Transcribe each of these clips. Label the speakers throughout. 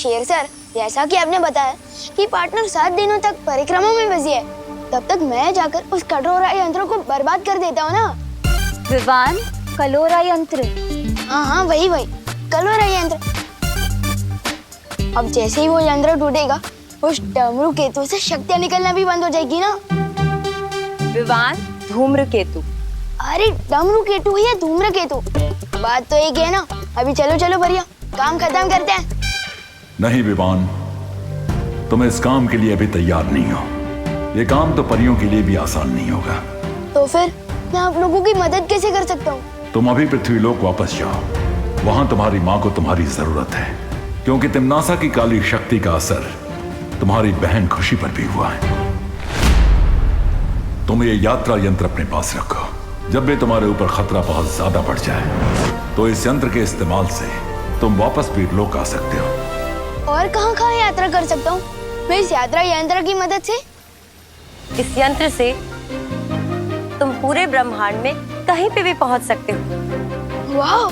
Speaker 1: शेर सर, जैसा कि आपने बताया कि पार्टनर 7 दिनों तक परिक्रमा में बिजी है, तब तक मैं जाकर उस कटोरा यंत्र को बर्बाद कर देता हूँ ना।
Speaker 2: विवान, कलोरा यंत्र?
Speaker 1: हाँ, वही कलोरा यंत्र। अब जैसे ही वो यंत्र टूटेगा, उस डमरू केतु से शक्तियाँ निकलना भी बंद हो जाएगी ना।
Speaker 2: विवान, धूम्रकेतु।
Speaker 1: अरे डमरू केतु या धूम्रकेतु, बात तो एक है ना। अभी चलो भैया, काम खत्म करते हैं।
Speaker 3: नहीं विवान, तुम इस काम के लिए अभी तैयार नहीं हो। ये काम तो परियों के लिए भी आसान नहीं होगा।
Speaker 1: तो फिर मैं आप लोगों की मदद कैसे कर सकता हूँ?
Speaker 3: तुम अभी पृथ्वीलोक वापस जाओ। वहां तुम्हारी माँ को तुम्हारी जरूरत है, क्योंकि तिम्नासा की काली शक्ति का असर तुम्हारी बहन खुशी पर भी हुआ है। तुम ये यात्रा यंत्र अपने पास रखो। जब भी तुम्हारे ऊपर खतरा बहुत ज्यादा बढ़ जाए, तो इस यंत्र के इस्तेमाल से तुम वापस वीरलोक आ सकते हो।
Speaker 1: और कहाँ यात्रा कर सकता हूँ मैं इस यात्रा यंत्र की मदद से?
Speaker 4: इस यंत्र से तुम पूरे ब्रह्मांड में कहीं पे भी पहुंच सकते हो।
Speaker 1: वाह,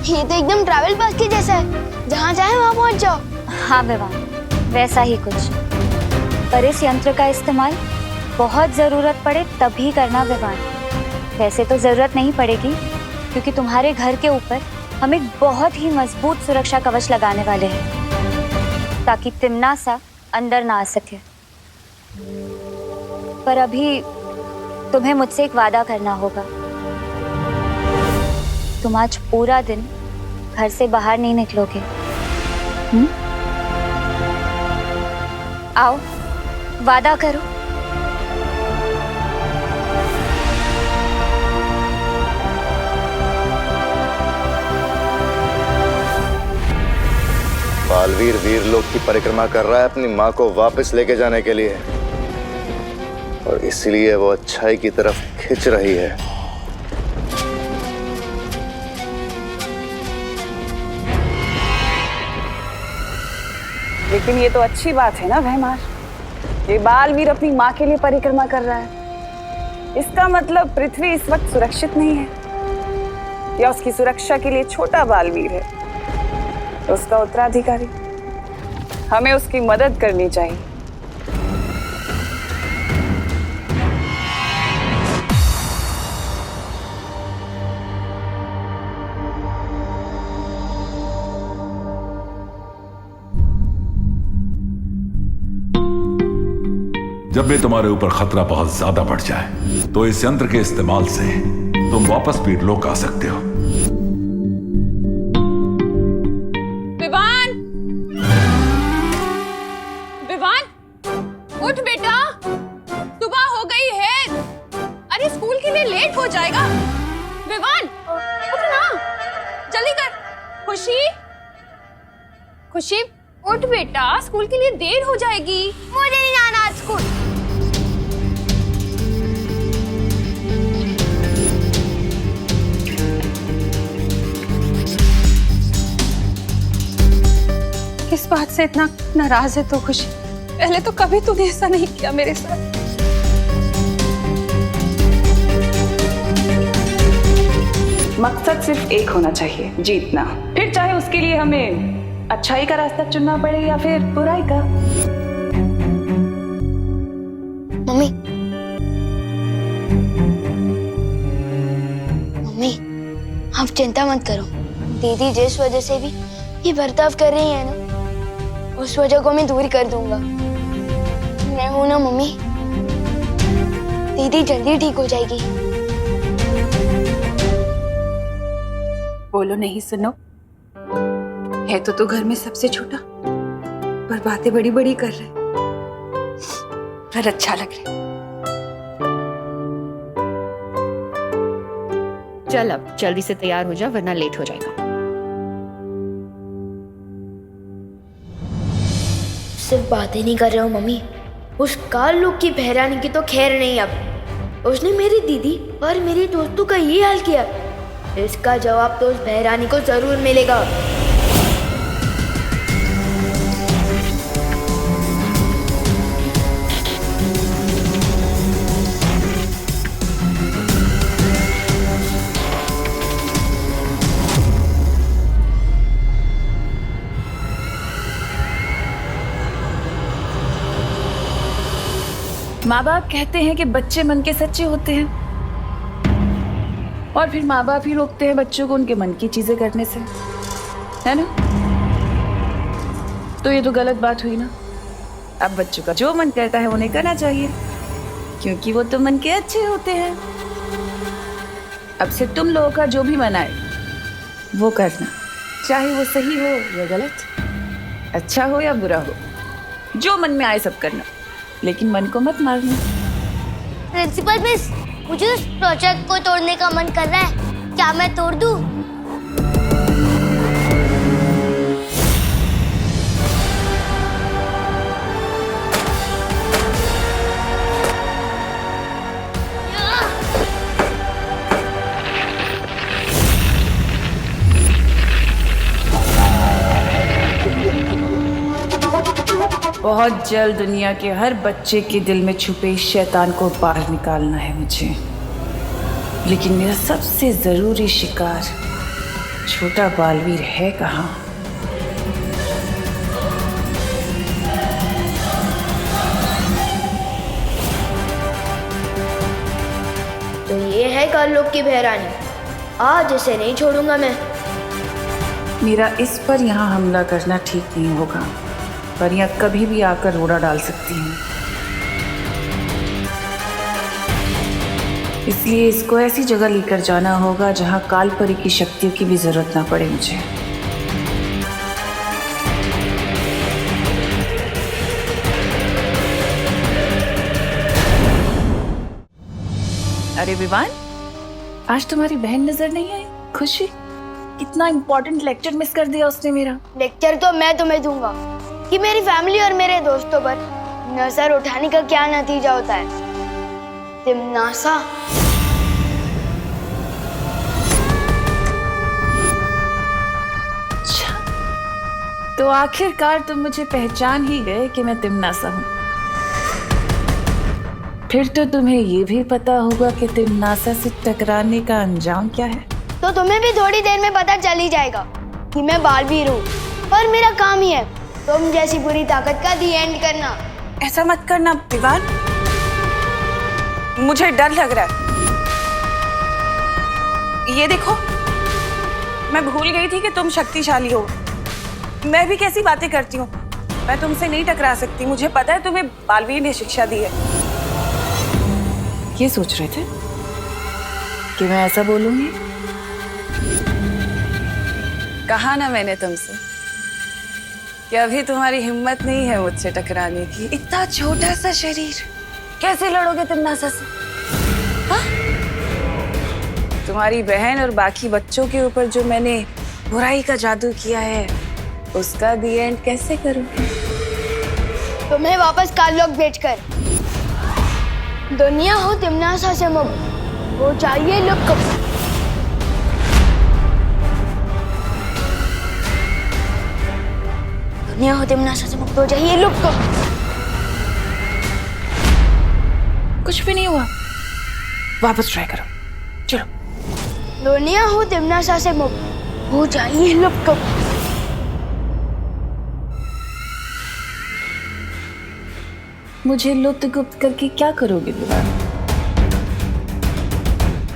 Speaker 1: ये तो एकदम ट्रैवल पास के जैसा है, जहाँ चाहे वहाँ पहुँच जाओ।
Speaker 2: हाँ विवान, वैसा ही कुछ। पर इस यंत्र का इस्तेमाल बहुत जरूरत पड़े तभी करना विवान। वैसे तो जरूरत नहीं पड़ेगी, क्योंकि तुम्हारे घर के ऊपर हम एक बहुत ही मजबूत सुरक्षा कवच लगाने वाले हैं, ताकि तिम्नासा अंदर ना आ सके। पर अभी तुम्हें मुझसे एक वादा करना होगा। तुम आज पूरा दिन घर से बाहर नहीं निकलोगे। आओ, वादा करो।
Speaker 5: बालवीर वीरलोक की परिक्रमा कर रहा है अपनी माँ को वापस लेके जाने के लिए, और इसलिए वो अच्छाई की तरफ खिंच रही है।
Speaker 6: लेकिन ये तो अच्छी बात है ना भैमार, ये बालवीर अपनी माँ के लिए परिक्रमा कर रहा है। इसका मतलब पृथ्वी इस वक्त सुरक्षित नहीं है, या उसकी सुरक्षा के लिए छोटा बालवीर है उसका उत्तराधिकारी। हमें उसकी मदद करनी चाहिए।
Speaker 3: जब भी तुम्हारे ऊपर खतरा बहुत ज्यादा बढ़ जाए, तो इस यंत्र के इस्तेमाल से तुम वापस वीरलोक आ सकते हो।
Speaker 7: उठ बेटा, सुबह हो गई है। अरे स्कूल के लिए लेट हो जाएगा। विवान, उठ ना, जल्दी कर। खुशी, उठ बेटा, स्कूल के लिए देर हो जाएगी।
Speaker 1: मुझे नहीं जाना आज स्कूल।
Speaker 7: किस बात से इतना नाराज है तो खुशी? पहले तो कभी तूने ऐसा नहीं किया मेरे साथ।
Speaker 6: मकसद सिर्फ एक होना चाहिए, जीतना। फिर चाहे उसके लिए हमें अच्छाई का रास्ता चुनना पड़े या फिर बुराई का।
Speaker 1: मम्मी, आप चिंता मत करो। दीदी जिस वजह से भी ये बर्ताव कर रही है ना, उस वजह को मैं दूर कर दूंगा। मैं हूं ना मम्मी, दीदी जल्दी ठीक हो जाएगी।
Speaker 7: बोलो नहीं सुनो, है तो तू घर में सबसे छोटा, पर बातें बड़ी बड़ी कर रहे, पर अच्छा लग रहा है।
Speaker 8: चल अब जल्दी से तैयार हो जा, वरना लेट हो जाएगा।
Speaker 1: सिर्फ बातें नहीं कर रहा हूँ मम्मी, उस काल लोक की बहरानी की तो खैर नहीं। अब उसने मेरी दीदी और मेरे दोस्तों का ये हाल किया, इसका जवाब तो उस बहरानी को जरूर मिलेगा।
Speaker 6: माँ बाप कहते हैं कि बच्चे मन के सच्चे होते हैं, और फिर माँ बाप ही रोकते हैं बच्चों को उनके मन की चीजें करने से, है ना? तो ये तो गलत बात हुई ना। अब बच्चों का जो मन करता है उन्हें करना चाहिए, क्योंकि वो तो मन के अच्छे होते हैं। अब से तुम लोगों का जो भी मन आए वो करना, चाहे वो सही हो या गलत, अच्छा हो या बुरा हो, जो मन में आए सब करना, लेकिन मन को मत मारना।
Speaker 9: प्रिंसिपल मिस, मुझे उस प्रोजेक्ट को तोड़ने का मन कर रहा है, क्या मैं तोड़ दूं?
Speaker 6: बहुत जल्द दुनिया के हर बच्चे के दिल में छुपे इस शैतान को बाहर निकालना है मुझे, लेकिन मेरा सबसे जरूरी शिकार छोटा बालवीर है कहाँ?
Speaker 1: तो ये है काललोक की बहरानी, आज इसे नहीं छोड़ूंगा मैं।
Speaker 6: मेरा इस पर यहाँ हमला करना ठीक नहीं होगा, पर यह कभी भी आकर रोड़ा डाल सकती है, इसलिए इसको ऐसी जगह लेकर जाना होगा जहाँ कालपरी की शक्तियों की भी जरूरत ना पड़े मुझे। अरे विवान, आज तुम्हारी बहन नजर नहीं आई? खुशी, कितना इंपॉर्टेंट लेक्चर मिस कर दिया उसने मेरा।
Speaker 1: लेक्चर तो मैं तुम्हें दूंगा कि मेरी फैमिली और मेरे दोस्तों पर नजर उठाने का क्या नतीजा होता है। तिम्नासा,
Speaker 6: अच्छा, तो आखिरकार तुम मुझे पहचान ही गए कि मैं तिम्नासा हूँ। फिर तो तुम्हें ये भी पता होगा कि तिम्नासा से टकराने का अंजाम क्या है।
Speaker 1: तो तुम्हें भी थोड़ी देर में पता चल ही जाएगा कि मैं बालवीर हूँ, और मेरा काम ही है तुम जैसी बुरी ताकत का दी एंड करना।
Speaker 6: ऐसा मत करना विवान, मुझे डर लग रहा है। ये देखो, मैं भूल गई थी कि तुम शक्तिशाली हो। मैं भी कैसी बातें करती हूँ, मैं तुमसे नहीं टकरा सकती। मुझे पता है तुम्हें बालवीर ने शिक्षा दी है। ये सोच रहे थे कि मैं ऐसा बोलूंगी? कहा ना मैंने तुमसे कि अभी तुम्हारी हिम्मत नहीं है मुझसे टकराने की। इतना छोटा सा शरीर, कैसे लड़ोगे तिम्नासा से? हाँ? तुम्हारी बहन और बाकी बच्चों के ऊपर जो मैंने बुराई का जादू किया है, उसका दी एंड कैसे करूंगी?
Speaker 1: तुम्हें वापस काललोक भेजकर दुनिया हो तिम्नासा से मुक्त हो जाइए लुक। दुनिया हो तिम्नासा से मुक्त हो जाइए लुक।
Speaker 6: कुछ भी नहीं हुआ, वापस ट्राई करो, चलो।
Speaker 1: दुनिया हो तिम्नासा से मुक्त हो जाइए लुक।
Speaker 6: मुझे लुप्त गुप्त करके क्या करोगे विवान?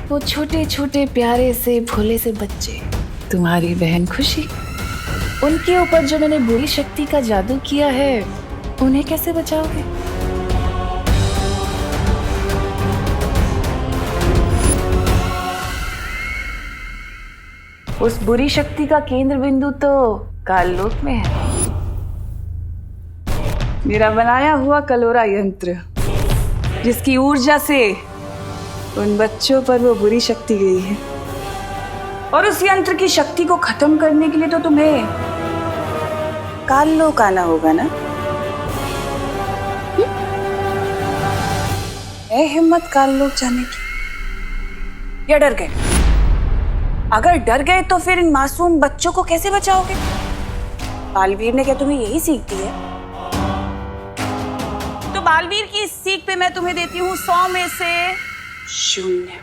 Speaker 6: वो छोटे छोटे प्यारे से भोले से बच्चे, तुम्हारी बहन खुशी, उनके ऊपर जो मैंने बुरी शक्ति का जादू किया है, उन्हें कैसे बचाओगे? उस बुरी शक्ति का केंद्र बिंदु तो काललोक में है। मेरा बनाया हुआ कलोरा यंत्र, जिसकी ऊर्जा से उन बच्चों पर वो बुरी शक्ति गई है। और उस यंत्र की शक्ति को खत्म करने के लिए तो तुम्हें काललोक आना होगा ना? है हिम्मत काललोक जाने की, या डर गए? अगर डर गए तो फिर इन मासूम बच्चों को कैसे बचाओगे? बालवीर ने क्या तुम्हें यही सीख दी है? तो बालवीर की इस सीख पे मैं तुम्हें देती हूँ 100 में से 0।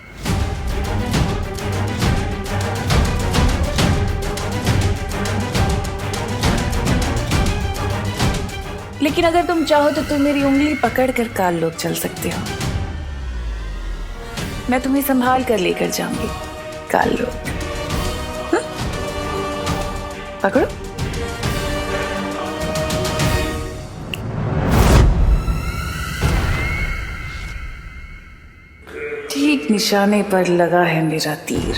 Speaker 6: लेकिन अगर तुम चाहो तो तुम मेरी उंगली पकड़ कर काल लोक चल सकते हो। मैं तुम्हें संभाल कर लेकर जाऊंगी काल लोक। हाँ? पकड़ो। ठीक निशाने पर लगा है मेरा तीर।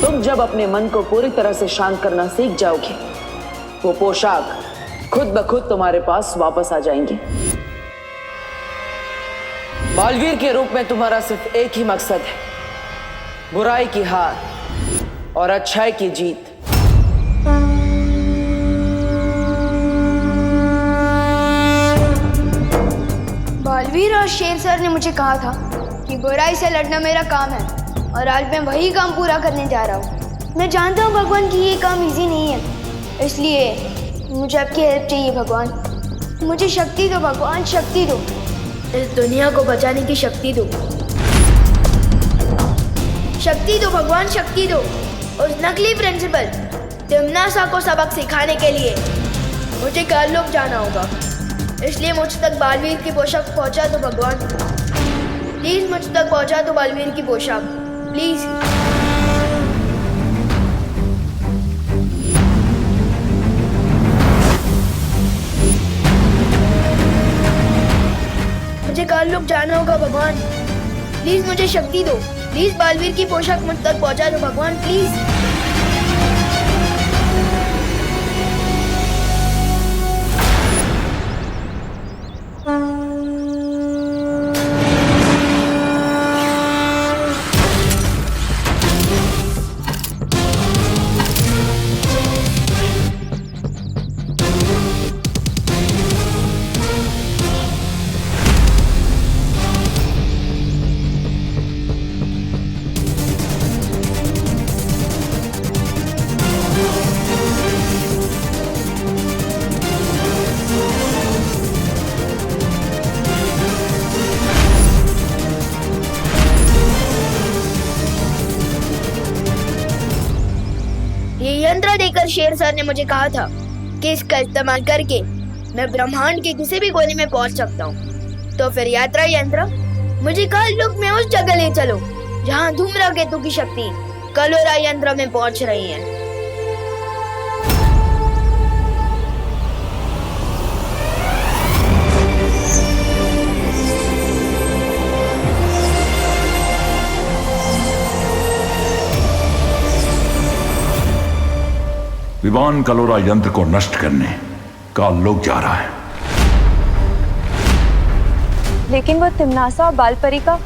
Speaker 10: तुम जब अपने मन को पूरी तरह से शांत करना सीख जाओगे, वो पोशाक खुद ब खुद तुम्हारे पास वापस आ जाएंगी। बालवीर के रूप में तुम्हारा सिर्फ एक ही मकसद है, बुराई की हार और अच्छाई की जीत।
Speaker 1: बालवीर और शेर सर ने मुझे कहा था कि बुराई से लड़ना मेरा काम है, और आज मैं वही काम पूरा करने जा रहा हूँ। मैं जानता हूँ भगवान कि ये काम इजी नहीं है, इसलिए मुझे आपकी हेल्प चाहिए भगवान। मुझे शक्ति दो भगवान, शक्ति दो। इस दुनिया को बचाने की शक्ति दो। शक्ति दो भगवान, शक्ति दो। उस नकली प्रिंसिपल तिम्नासा को सबक सिखाने के लिए मुझे काल लोक जाना होगा, इसलिए मुझ तक बालवीर की पोशाक पहुंचा दो भगवान। प्लीज मुझ तक पहुंचा दो बालवीर की पोशाक, प्लीज। मुझे काल लोक जाना होगा भगवान, प्लीज मुझे शक्ति दो। प्लीज बालवीर की पोशाक मुझ तक पहुंचा दो भगवान, प्लीज। ये यंत्र देकर शेर सर ने मुझे कहा था कि इसका इस्तेमाल करके मैं ब्रह्मांड के किसी भी कोने में पहुंच सकता हूँ। तो फिर यात्रा यंत्र मुझे काल लोक में उस जगह ले चलो जहाँ धूम्रकेतु की शक्ति कलोरा यंत्र में पहुंच रही है।
Speaker 3: विवान कलोरा यंत्र को नष्ट करने काल लोक जा रहा है।
Speaker 2: लेकिन वो तिम्नासा और बालपरी का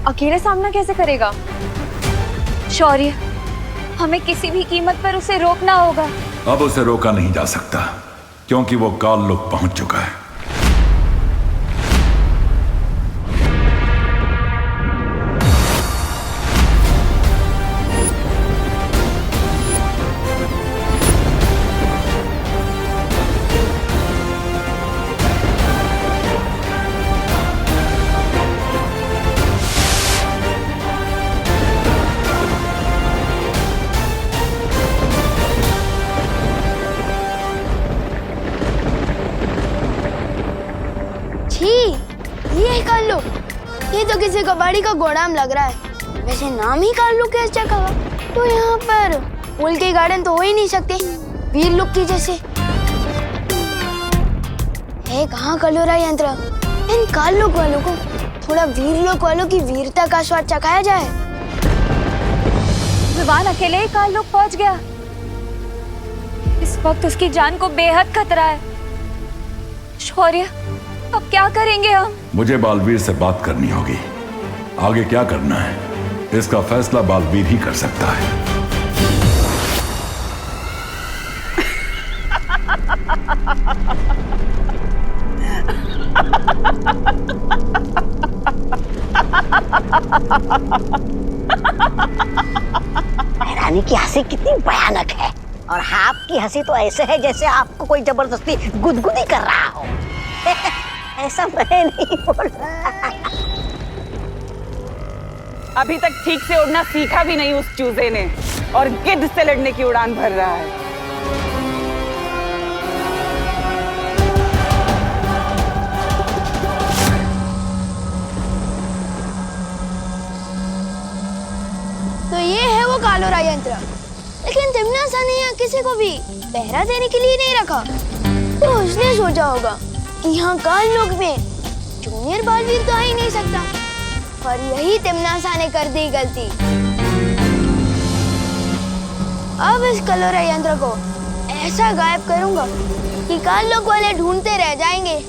Speaker 2: अकेले सामना कैसे करेगा? शौर्य, हमें किसी भी कीमत पर उसे रोकना होगा।
Speaker 3: अब उसे रोका नहीं जा सकता क्योंकि वो काल लोक पहुंच चुका है।
Speaker 1: ये काल लोक, ये तो किसी कबाड़ी का गोदाम लग रहा है। वैसे नाम ही काल लोक है इस जगह का, तो यहाँ पर फूल के गार्डन तो हो ही नहीं सकते वीर लोक की जैसे। है कहाँ कलोरा यंत्र? इन काल लोक वालों को थोड़ा वीर लोक वालों की वीरता का स्वाद चखाया जाए।
Speaker 2: विवान अकेले ही काल लोक पहुंच गया। इस वक्त उसकी जान को बेहद खतरा है। शौर्य, अब क्या करेंगे हम? मुझे
Speaker 3: बालवीर से बात करनी होगी। आगे क्या करना है इसका फैसला बालवीर ही कर सकता है।
Speaker 11: रानी की हंसी कितनी भयानक है, और आपकी हंसी तो ऐसे है जैसे आपको कोई जबरदस्ती गुदगुदी कर रहा हो। ऐसा मैं नहीं बोल रहा।
Speaker 6: अभी तक ठीक से उड़ना सीखा भी नहीं उस चूजे ने, और गिद्ध से लड़ने की उड़ान भर रहा है।
Speaker 9: तो ये है वो कालोरा यंत्र, लेकिन तिमनासा ने यहाँ किसी को भी पहरा देने के लिए नहीं रखा। तो उसने सोचा होगा कि यहाँ काल लोक में जूनियर बालवीर तो आ ही नहीं सकता, और यही तिमनासा ने कर दी गलती। अब इस कलोरा यंत्र को ऐसा गायब करूंगा कि काल लोक वाले ढूंढते रह जाएंगे।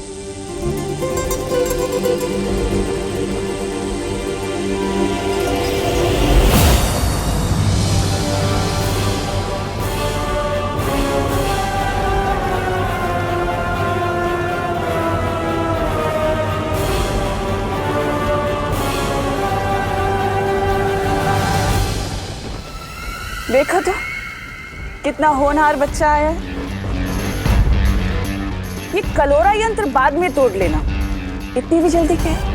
Speaker 6: देखो तो कितना होनहार बच्चा आया है। ये कलोरा यंत्र बाद में तोड़ लेना, इतनी भी जल्दी क्या है?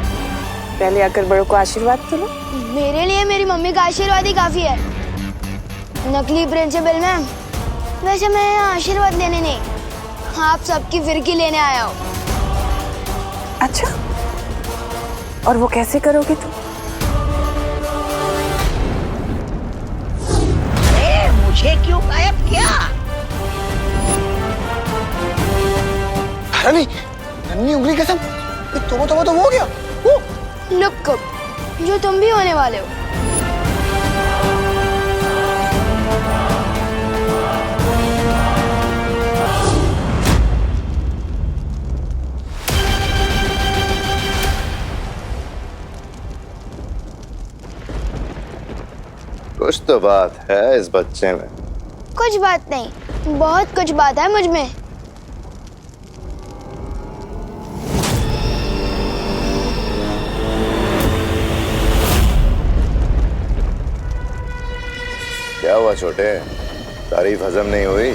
Speaker 6: पहले आकर बड़ों को आशीर्वाद तो लो।
Speaker 9: मेरे लिए मेरी मम्मी का आशीर्वाद ही काफी है। नकली प्रिंसिपल मैम, वैसे मैं यहाँ आशीर्वाद लेने नहीं, आप सबकी फिरकी लेने आया हूँ।
Speaker 6: अच्छा, और वो कैसे करोगे तुम?
Speaker 11: मुझे क्यों गायब किया?
Speaker 5: रानी, नन्ही उंगली कसम, तो वो हो गया।
Speaker 9: लुक, जो तुम भी होने वाले हो।
Speaker 5: कुछ तो बात है इस बच्चे में।
Speaker 9: कुछ बात नहीं, बहुत कुछ बात है मुझ में।
Speaker 5: क्या हुआ छोटे, तारीफ हजम नहीं हुई?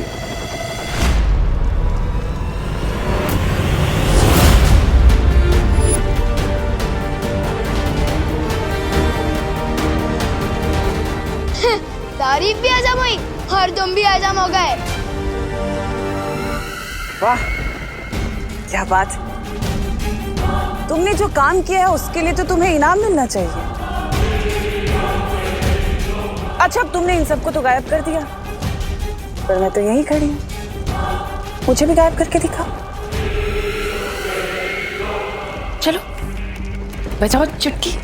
Speaker 9: तारीफ भी हजम हुई और तुम भी हजम हो गए।
Speaker 6: वाह, क्या बात। तुमने जो काम किया है उसके लिए तो तुम्हें इनाम मिलना चाहिए। अच्छा, अब तुमने इन सबको तो गायब कर दिया, पर मैं तो यहीं खड़ी हूँ। मुझे भी गायब करके दिखाओ।
Speaker 10: चलो बजाओ चुटकी।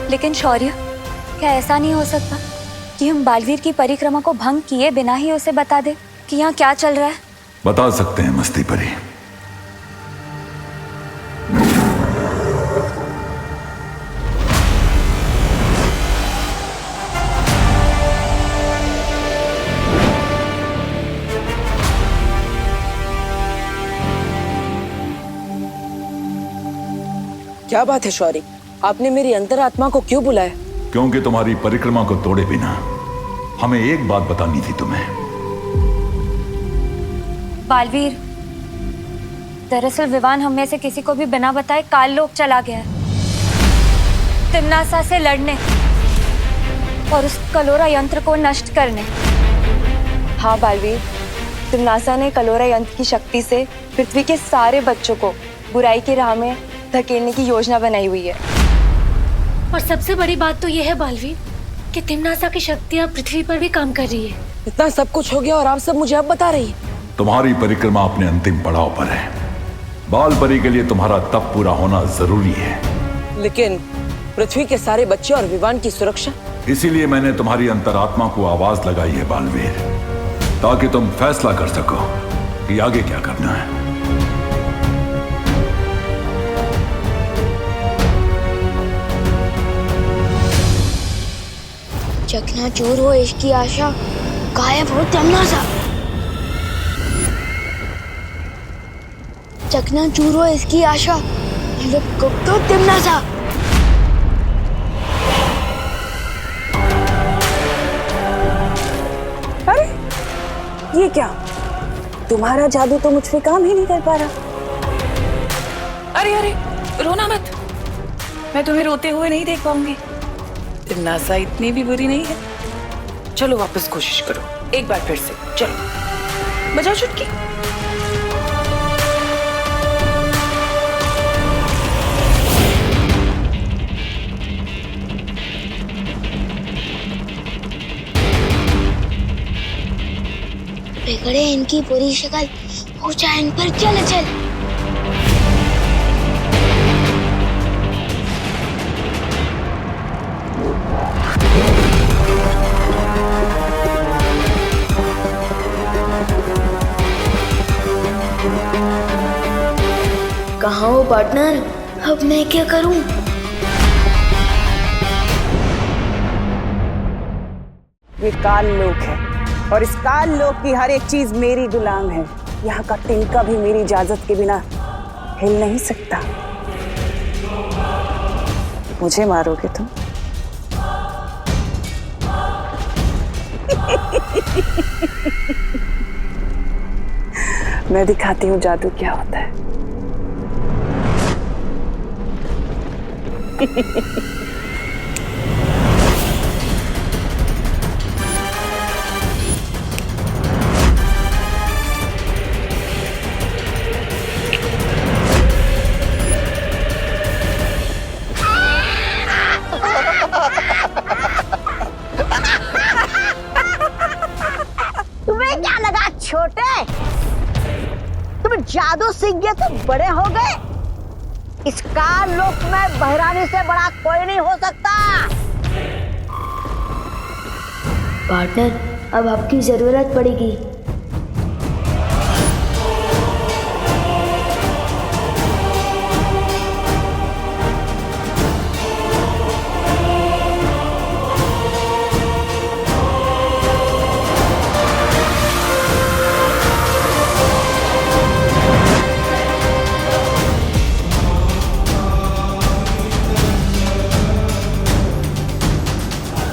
Speaker 2: लेकिन शौर्य, क्या ऐसा नहीं हो सकता कि हम बालवीर की परिक्रमा को भंग किए बिना ही उसे बता दे कि यहाँ क्या चल रहा है?
Speaker 3: बता सकते हैं मस्ती परी।
Speaker 10: क्या बात है शौर्य, आपने मेरी अंतरात्मा को क्यों बुलाया?
Speaker 3: क्योंकि तुम्हारी परिक्रमा को तोड़े बिना हमें एक बात बतानी थी तुम्हें।
Speaker 2: बालवीर, दरअसल विवान हम में से किसी को भी बिना बताए काल लोक चला गया है, तिमनासा से लड़ने और उस कलोरा यंत्र को नष्ट करने।
Speaker 12: हाँ बालवीर, तिमनासा ने कलोरा यंत्र की शक्ति से पृथ्वी के सारे बच्चों को बुराई की राह में धकेलने की योजना बनाई हुई है।
Speaker 13: और सबसे बड़ी बात तो यह है बालवीर
Speaker 12: कि तिमनासा की शक्तियाँ पृथ्वी पर भी काम कर रही है।
Speaker 10: इतना सब कुछ हो गया और आप सब मुझे अब बता रही है?
Speaker 3: तुम्हारी परिक्रमा अपने अंतिम पड़ाव पर है। बाल परी के लिए तुम्हारा तप पूरा होना जरूरी है।
Speaker 10: लेकिन पृथ्वी के सारे बच्चे और विवान की सुरक्षा?
Speaker 3: इसीलिए मैंने तुम्हारी अंतरात्मा को आवाज लगाई है बालवीर, ताकि तुम फैसला कर सको कि आगे क्या करना है।
Speaker 9: चकनाचूर हो इसकी आशा, गायब हो तिमनासा। चकनाचूर हो इसकी आशा, गुप्त हो तिमनासा।
Speaker 6: अरे ये क्या, तुम्हारा जादू तो मुझ पे काम ही नहीं कर पा रहा।
Speaker 10: अरे अरे रोना मत, मैं तुम्हें रोते हुए नहीं देख पाऊंगी। तिमनासा इतनी भी बुरी नहीं है। चलो वापस कोशिश करो, एक बार फिर से। चलो बजाओ चुटकी।
Speaker 9: बिगड़े इनकी बुरी शक्ल, ऊंचा इन पर चल चल।
Speaker 1: कहाँ हो पार्टनर, अब मैं क्या करूं?
Speaker 6: ये काल लोक है और इस काल लोक की हर एक चीज मेरी गुलाम है। यहाँ का तिनका भी मेरी इजाजत के बिना हिल नहीं सकता। मुझे मारोगे तुम? मैं दिखाती हूँ जादू क्या होता है।
Speaker 11: तुम्हें क्या लगा छोटे, तुम जादू सीख गए तो बड़े हो गए? इस काल लोक में बहरानी से बड़ा कोई नहीं हो सकता।
Speaker 1: पार्टनर, अब आपकी जरूरत पड़ेगी।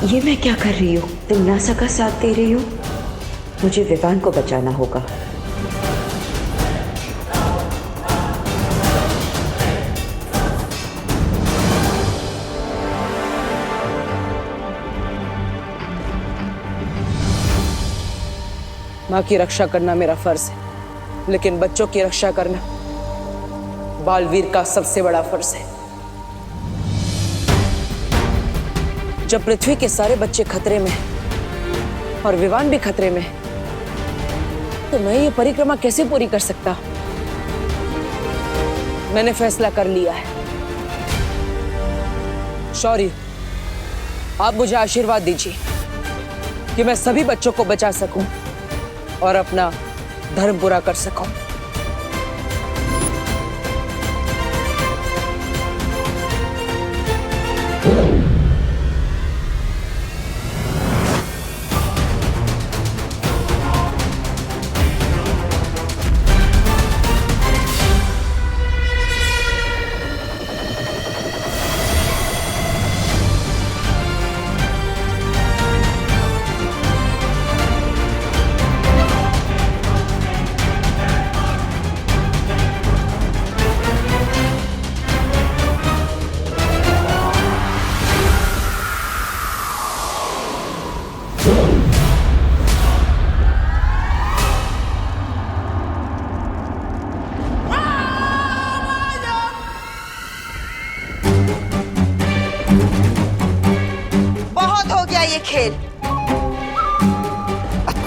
Speaker 13: ये मैं क्या कर रही हूँ? तिमनासा का साथ दे रही हूँ। मुझे विवान को बचाना होगा।
Speaker 10: माँ की रक्षा करना मेरा फर्ज है, लेकिन बच्चों की रक्षा करना बालवीर का सबसे बड़ा फर्ज है। जब पृथ्वी के सारे बच्चे खतरे में और विवान भी खतरे में, तो मैं ये परिक्रमा कैसे पूरी कर सकता? मैंने फैसला कर लिया है। शौर्य, आप मुझे आशीर्वाद दीजिए कि मैं सभी बच्चों को बचा सकूं और अपना धर्म पूरा कर सकूं।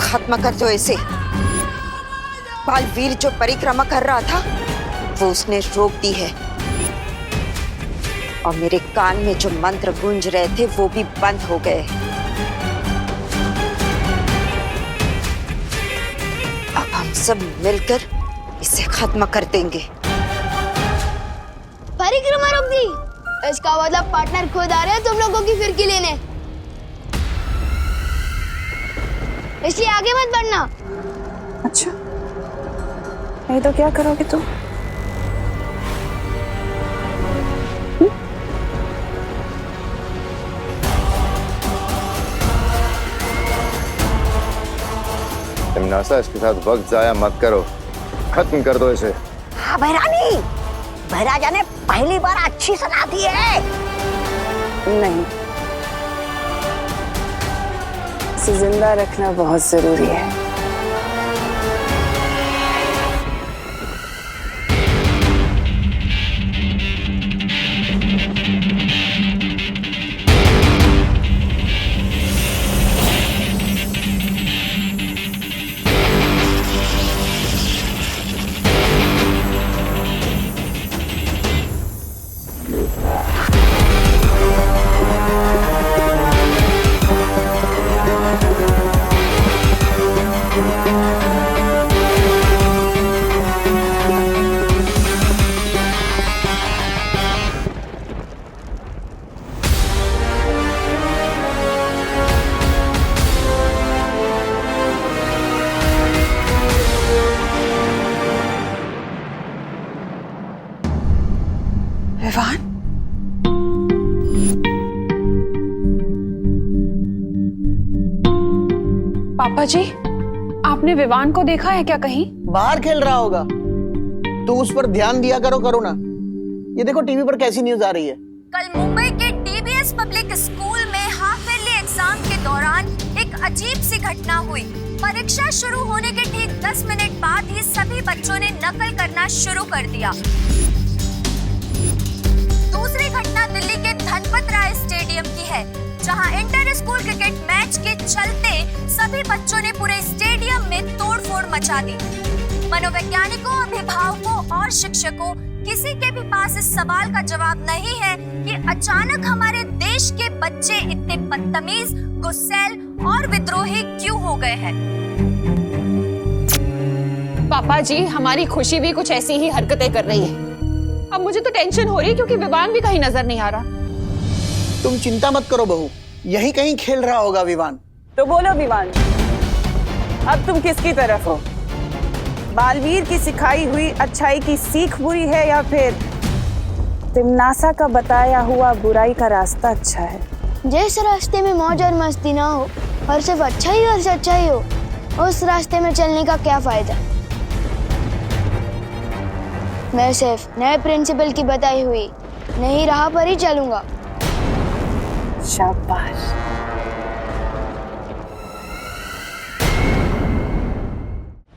Speaker 13: खात्मा कर दो इसे। बालवीर जो परिक्रमा कर रहा था वो उसने रोक दी है, और मेरे कान में जो मंत्र गूंज रहे थे वो भी बंद हो गए। अब हम सब मिलकर इसे खत्म कर देंगे।
Speaker 9: परिक्रमा रोक दी, इसका मतलब पार्टनर खुद आ रहे हैं तुम लोगों की फिरकी लेने, इसलिए आगे मत बढ़ना।
Speaker 6: अच्छा, नहीं तो क्या करोगे तुम?
Speaker 5: तिमनासा, इसके साथ वक्त जाया मत करो, खत्म कर दो इसे।
Speaker 11: हाँ भैरानी, भैराजा ने पहली बार अच्छी सलाह दी है।
Speaker 6: नहीं, इसे जिंदा रखना बहुत जरूरी है।
Speaker 10: विवान, पापा जी, आपने विवान को देखा है क्या कहीं?
Speaker 14: बाहर खेल रहा होगा, तो उस पर ध्यान दिया करो करुणा। ये देखो टीवी पर कैसी न्यूज आ रही है।
Speaker 2: कल मुंबई के डीबीएस पब्लिक स्कूल में हाफ ईयरली एग्जाम के दौरान एक अजीब सी घटना हुई। परीक्षा शुरू होने के ठीक 10 मिनट बाद ही सभी बच्चों ने नकल करना शुरू कर दिया। दूसरी घटना दिल्ली के धनपत राय स्टेडियम की है, जहां इंटर स्कूल क्रिकेट मैच के चलते सभी बच्चों ने पूरे स्टेडियम में तोड़फोड़ मचा दी। मनोवैज्ञानिकों, अभिभावकों और शिक्षकों, किसी के भी पास इस सवाल का जवाब नहीं है कि अचानक हमारे देश के बच्चे इतने बदतमीज, गुस्सैल और विद्रोही क्यों हो गए हैं।
Speaker 7: पापा जी, हमारी खुशी भी कुछ ऐसी ही हरकतें कर रही है। अब मुझे तो टेंशन हो रही है क्योंकि विवान भी कहीं नजर नहीं आ रहा।
Speaker 14: तुम चिंता मत करो बहू, यही कहीं खेल रहा होगा विवान।
Speaker 6: तो बोलो विवान, अब तुम किसकी तरफ हो? बालवीर की सिखाई हुई अच्छाई की सीख बुरी है, या फिर तिमनासा का बताया हुआ बुराई का रास्ता अच्छा है?
Speaker 9: जिस रास्ते में मौज और मस्ती ना हो और सिर्फ अच्छाई और सच्चाई हो, उस रास्ते में चलने का क्या फायदा। मैं सिर्फ नए प्रिंसिपल की बताई हुई नई राह पर ही चलूंगा।
Speaker 6: शाबाश।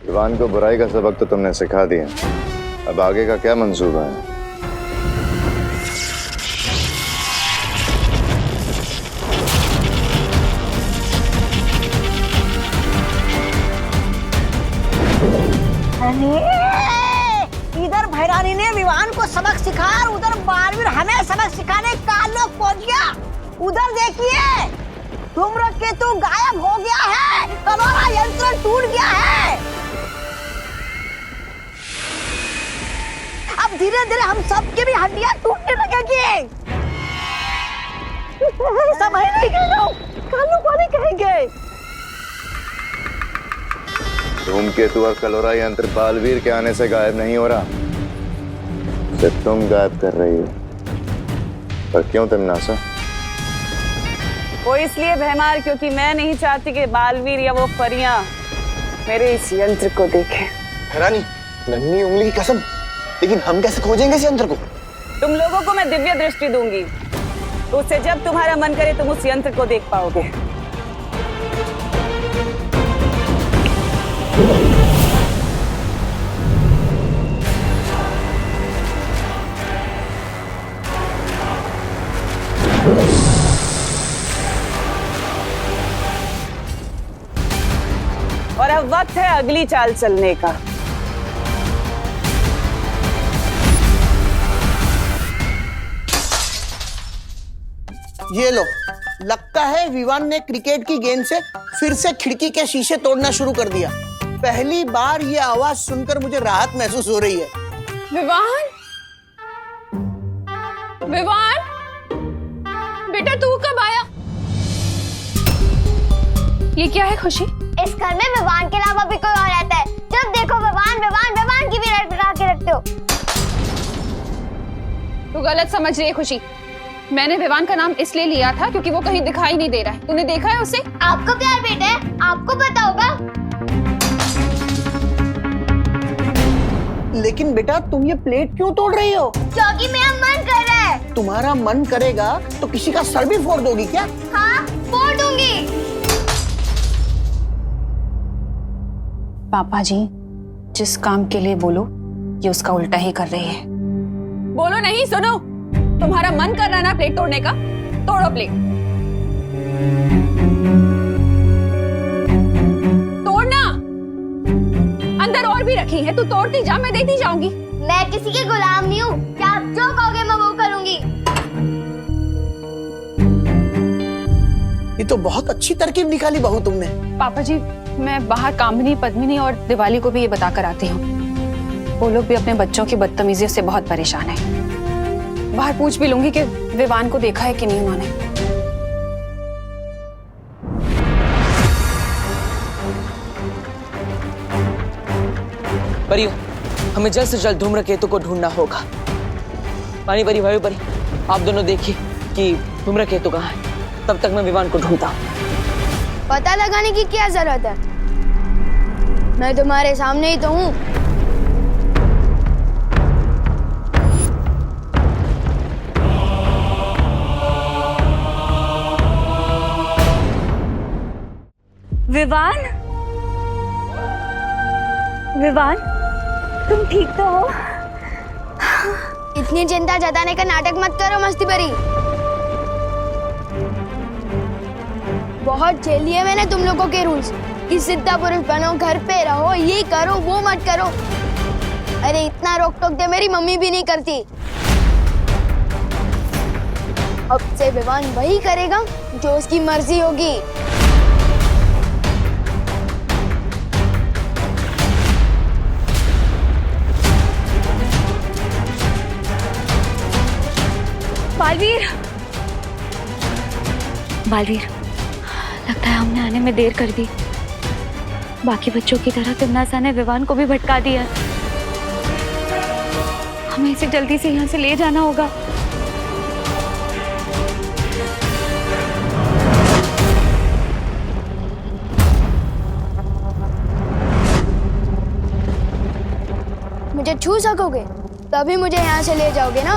Speaker 5: विवान को बुराई का सबक तो तुमने सिखा दिया, अब आगे का क्या मंसूबा है?
Speaker 11: इधर भैरानी ने विवान को सबक सिखाया और उधर बालवीर हमें सबक सिखाने का लोग पहुंच गया। उधर देखिए, धूम्रकेतु गायब हो गया है, कलोरा यंत्र टूट गया है। अब धीरे धीरे हम सबके भी हड्डियां टूटने लगेंगी। समझ नहीं गए लोग, कालू को नहीं कहेंगे।
Speaker 5: धूमकेतु और कलोरा यंत्र बालवीर के आने से गायब नहीं हो रहा, सिर्फ तुम गायब कर रही हो। पर क्यों तिमनासा?
Speaker 6: वो इसलिए भैमार, क्योंकि मैं नहीं चाहती कि बालवीर या वो परियां मेरे इस यंत्र को देखें।
Speaker 14: रानी, नन्ही उंगली की कसम, लेकिन हम कैसे खोजेंगे इस यंत्र को?
Speaker 6: तुम लोगों को मैं दिव्य दृष्टि दूंगी, तो उससे जब तुम्हारा मन करे तुम उस यंत्र को देख पाओगे। और अब वक्त है अगली चाल चलने का।
Speaker 14: ये लो, लगता है विवान ने क्रिकेट की गेंद से फिर से खिड़की के शीशे तोड़ना शुरू कर दिया। पहली बार ये आवाज सुनकर मुझे राहत महसूस हो रही है।
Speaker 7: विवान, विवान, बेटा तू कब आया? ये क्या है खुशी?
Speaker 9: इस घर में विवान के अलावा भी कोई और रहता है। जब देखो विवान विवान विवान की भी रटा के रखते हो।
Speaker 7: तू गलत समझ रही है खुशी। मैंने विवान का नाम इसलिए लिया था क्योंकि वो कहीं दिखाई नहीं दे रहा है। तूने देखा है उसे?
Speaker 9: आपको प्यार बेटा है, आपको पता होगा।
Speaker 14: लेकिन बेटा तुम ये प्लेट क्यों तोड़ रही हो?
Speaker 9: क्योंकि मेरा मन कर रहा है।
Speaker 14: तुम्हारा मन करेगा तो किसी का सर भी फोड़ दोगी क्या?
Speaker 9: हाँ, फोड़ दूंगी।
Speaker 7: पापा जी जिस काम के लिए बोलो ये उसका उल्टा ही कर रही है। बोलो नहीं, सुनो। तुम्हारा मन कर रहा है ना प्लेट तोड़ने का? तोड़ो प्लेट। तोड़ना। अंदर और भी रखी है, तू तोड़ती जा, मैं देती जाऊंगी।
Speaker 9: मैं किसी की गुलाम नहीं हूँ। क्या आप जो कहोगे मैं वो करूंगी।
Speaker 14: ये तो बहुत अच्छी तरकीब निकाली बहू तुमने।
Speaker 7: पापा जी मैं बाहर कामिनी, पद्मिनी और दिवाली को भी ये बता कर आती हूँ। वो लोग भी अपने बच्चों की बदतमीजियों से बहुत परेशान हैं। बाहर पूछ भी लूंगी कि विवान को देखा है कि नहीं उन्होंने।
Speaker 10: परियो, हमें जल्द से जल्द धूम्रकेतु को ढूंढना होगा। पानी परी, भाई परी, आप दोनों देखिए कि धूम्रकेतु कहाँ है। तब तक मैं विवान को ढूंढता हूँ।
Speaker 9: पता लगाने की क्या जरूरत है? मैं तुम्हारे सामने ही तो हूँ।
Speaker 2: विवान, विवान, तुम ठीक तो हो?
Speaker 9: इतनी चिंता जताने का नाटक मत करो मस्ती भरी। बहुत झेल लिए मैंने तुम लोगों के रूल्स कि सिद्धा पुरुष बनो, घर पे रहो, ये करो वो मत करो। अरे इतना रोक टोक दे मेरी मम्मी भी नहीं करती। अब से विवान वही करेगा जो उसकी मर्जी होगी।
Speaker 2: बालवीर, बालवीर, लगता है हमने आने में देर कर दी। बाकी बच्चों की तरह तिमनासा ने विवान को भी भटका दिया। हमें इसे जल्दी से यहाँ से ले जाना होगा।
Speaker 9: मुझे छू सकोगे तभी मुझे यहाँ से ले जाओगे ना।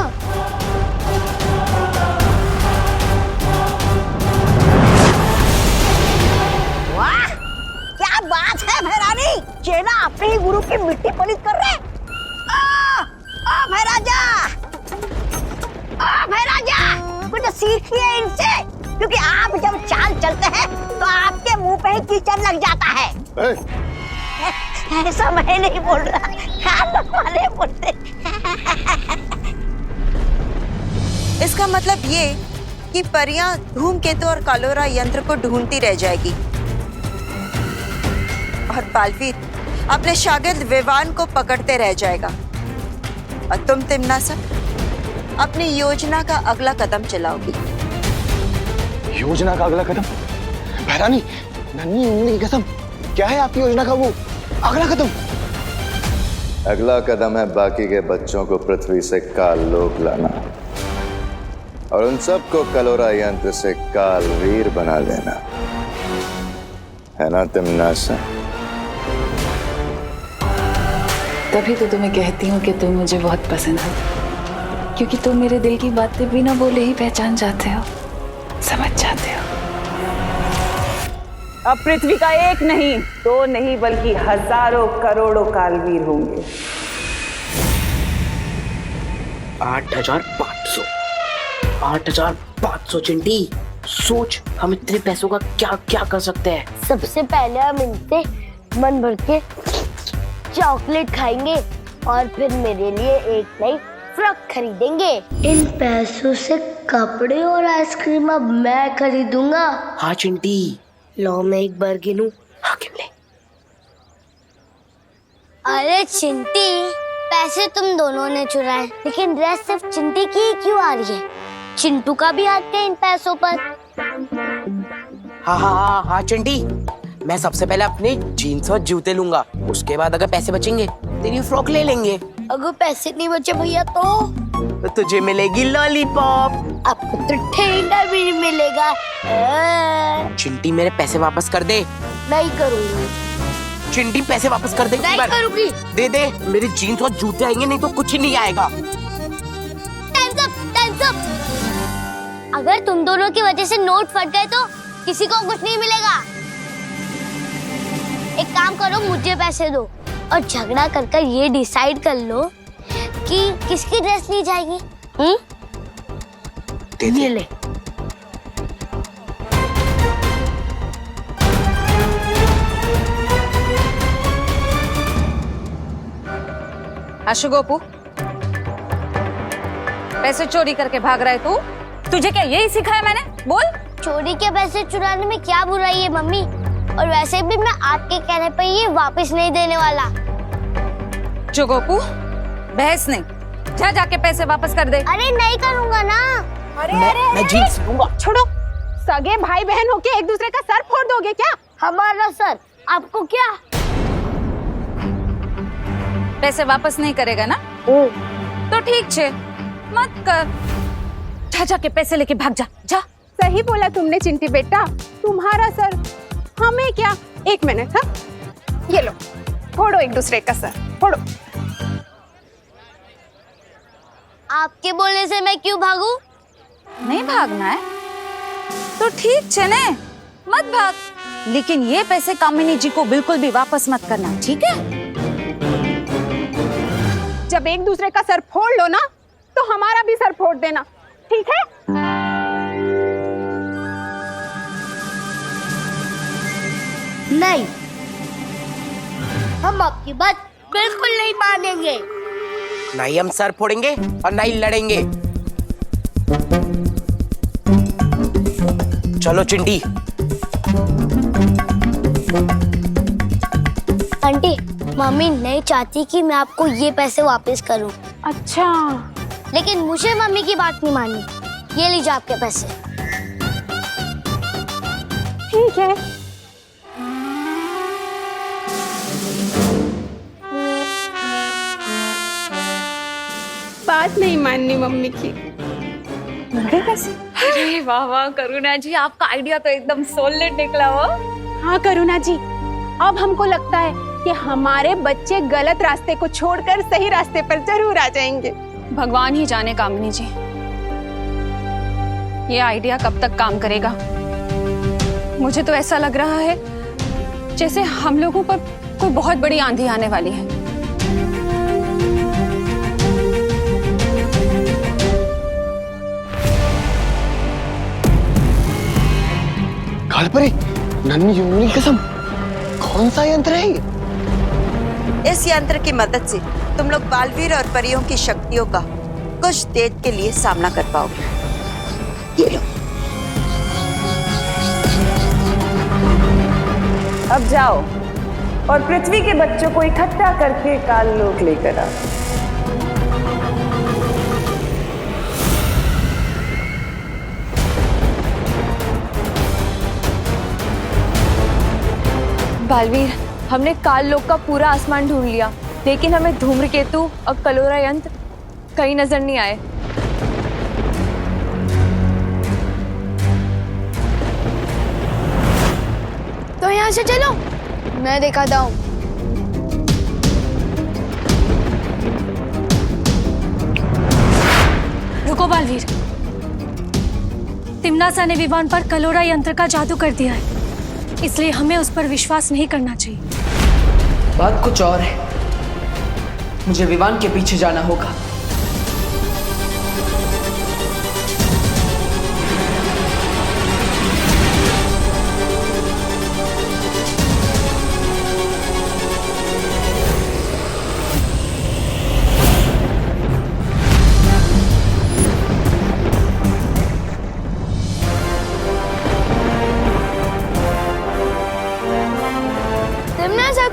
Speaker 11: वाह, क्या बात है भैरानी। चेला अपने ही गुरु की मिट्टी पलित कर रहे। ओ भैराजा, ओ भैराजा, कुछ सीखिए इनसे, क्योंकि आप जब चाल चलते हैं तो आपके मुंह पे ही कीचड़ लग जाता है। ऐसा मैं नहीं बोल रहा, खान वाले बोलते।
Speaker 12: इसका मतलब ये कि परियां धूमकेतु और कालोरा यंत्र को ढूंढती रह जाएगी और बालवीर अपने शागिर्द विवान को पकड़ते रह जाएगा और तुम तिमनासा अपनी योजना का अगला कदम चलाओगी।
Speaker 14: योजना का अगला कदम? भैरानी, नन्ही उंगली की कसम, क्या है आपकी योजना का वो अगला कदम?
Speaker 5: अगला कदम है बाकी के बच्चों को पृथ्वी से काल लोक लाना और उन सबको कलोरा यंत्र से कालवीर बना देना, है ना तिमनासा?
Speaker 10: तभी तो तुम्हें कहती हूँ कि तुम मुझे बहुत पसंद हो, क्योंकि तुम मेरे दिल की बातें बिना बोले ही पहचान जाते हो, समझ जाते हो।
Speaker 6: अब पृथ्वी का एक नहीं, दो नहीं, बल्कि हजारों करोड़ों कालवीर होंगे।
Speaker 15: 8,500 8,500 चिंटी, सोच हम इतने पैसों का क्या क्या कर सकते हैं।
Speaker 9: सबसे पहले हम इनसे मन भर के चॉकलेट खाएंगे और फिर मेरे लिए एक नई फ्रॉक खरीदेंगे। इन पैसों से कपड़े और आइसक्रीम अब मैं खरीदूंगा।
Speaker 14: हाँ चिंटी।
Speaker 9: लो मैं एक बार गिनूं।
Speaker 14: हाँ गिन ले।
Speaker 9: अरे चिंटी, पैसे तुम दोनों ने चुराए, लेकिन ड्रेस सिर्फ चिंटी की ही क्यों आ रही है? चिंटू का भी हाथ है इन पैसों पर।
Speaker 14: हाँ हाँ हाँ हाँ चिंटी, मैं सबसे पहले अपने जीन्स और जूते लूंगा, उसके बाद अगर पैसे बचेंगे तेरी फ्रॉक ले लेंगे।
Speaker 9: अगर पैसे नहीं बचे भैया
Speaker 14: तो तुझे मिलेगी लॉलीपॉप।
Speaker 9: आपको तो ठेंगा भी नहीं मिलेगा।
Speaker 14: चिंटी मेरे पैसे वापस कर दे।
Speaker 9: नहीं करूंगी।
Speaker 14: चिंटी पैसे वापस कर दे।
Speaker 9: नहीं करूंगी।
Speaker 14: दे दे, मेरे जीन्स और जूते आएंगे, नहीं तो कुछ नहीं आएगा।
Speaker 9: Times up. अगर तुम दोनों की वजह से नोट फट गए तो किसी को कुछ नहीं मिलेगा। एक काम करो, मुझे पैसे दो और झगड़ा कर ये डिसाइड कर लो कि किसकी ड्रेस ली जाएगी।
Speaker 14: ये
Speaker 9: ले।
Speaker 7: आशु गोपू, पैसे चोरी करके भाग रहा है तू? तुझे क्या यही सिखाया मैंने? बोल।
Speaker 9: चोरी के पैसे चुराने में क्या बुराई है मम्मी? और वैसे भी मैं आपके कहने पर ये वापस नहीं देने वाला।
Speaker 7: जो गोपू, बहस नहीं, जा जाके पैसे वापस कर दे।
Speaker 9: अरे नहीं करूंगा ना।
Speaker 14: मैं जीन्स लूंगा।
Speaker 7: छोड़ो, सगे भाई बहन होके एक दूसरे का सर फोड़ दोगे क्या?
Speaker 9: हमारा सर आपको क्या?
Speaker 7: पैसे वापस नहीं करेगा ना? तो ठीक छे, मत कर। जा जाके पैसे लेके भाग जा। जा।
Speaker 15: सही बोला तुमने चिंटी बेटा, तुम्हारा सर हमें क्या। एक मिनट। हाँ, ये लो, फोड़ो एक दूसरे का सर, फोड़ो।
Speaker 9: आपके बोलने से मैं क्यों भागूं?
Speaker 7: नहीं भागना है तो ठीक छे ने, मत भाग, लेकिन ये पैसे कामिनी जी को बिल्कुल भी वापस मत करना, ठीक है?
Speaker 15: जब एक दूसरे का सर फोड़ लो ना, तो हमारा भी सर फोड़ देना, ठीक है?
Speaker 9: नहीं, हम आपकी बात बिल्कुल नहीं मानेंगे।
Speaker 14: नहीं हम सर फोड़ेंगे और नहीं लड़ेंगे। चलो चिंटी।
Speaker 9: आंटी, मम्मी नहीं चाहती कि मैं आपको ये पैसे वापस करूं।
Speaker 15: अच्छा,
Speaker 9: लेकिन मुझे मम्मी की बात नहीं माननी। ये लीजिए आपके पैसे।
Speaker 15: ठीक है। बात नहीं माननी मम्मी की।
Speaker 7: अरे वाह वाह करुणा जी, आपका आइडिया तो एकदम सॉलिड निकला हो।
Speaker 15: हाँ करुणा जी, अब हमको लगता है कि हमारे बच्चे गलत रास्ते को छोड़कर सही रास्ते पर जरूर आ जाएंगे।
Speaker 7: भगवान ही जाने कामिनी जी, ये आइडिया कब तक काम करेगा। मुझे तो ऐसा लग रहा है जैसे हम लोगों पर कोई बहुत बड़ी आंधी आने वाली है।
Speaker 14: कालपरी, नन्ही जुम्मनी कसम, कौन सा यंत्र है ये?
Speaker 12: इस यंत्र की मदद से तुम लोग बालवीर और परियों की शक्तियों का कुछ देर के लिए सामना कर पाओगे। ये लो।
Speaker 6: अब जाओ और पृथ्वी के बच्चों को इकट्ठा करके काललोक लेकर आओ।
Speaker 1: बालवीर, हमने काल लोक का पूरा आसमान ढूंढ लिया, लेकिन हमें धूम्रकेतु और कलोरा यंत्र कहीं नजर नहीं आए। तो यहाँ से चलो, मैं दिखाता हूँ।
Speaker 2: रुको बालवीर, तिम्नासा ने विवान पर कलोरा यंत्र का जादू कर दिया है, इसलिए हमें उस पर विश्वास नहीं करना चाहिए।
Speaker 16: बात कुछ और है, मुझे विवान के पीछे जाना होगा।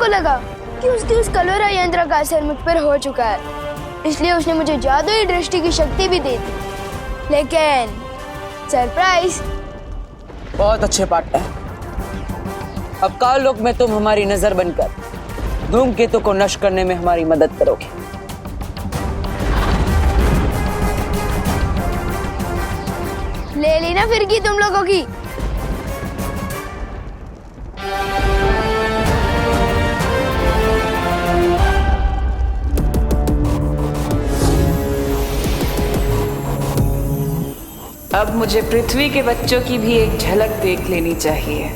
Speaker 9: को लगा कि उसके उस कलोरा यंत्र का असर मुझ पर हो चुका है, इसलिए उसने मुझे जादुई दृष्टि की शक्ति भी दे दी। लेकिन सरप्राइज।
Speaker 16: बहुत अच्छे पार्टनर। अब काल लोक में तुम हमारी नजर बनकर धूमकेतु को नष्ट करने में हमारी मदद करोगे।
Speaker 9: ले ली ना फिर की तुम लोगों की।
Speaker 10: अब मुझे पृथ्वी के बच्चों की भी एक झलक देख लेनी चाहिए।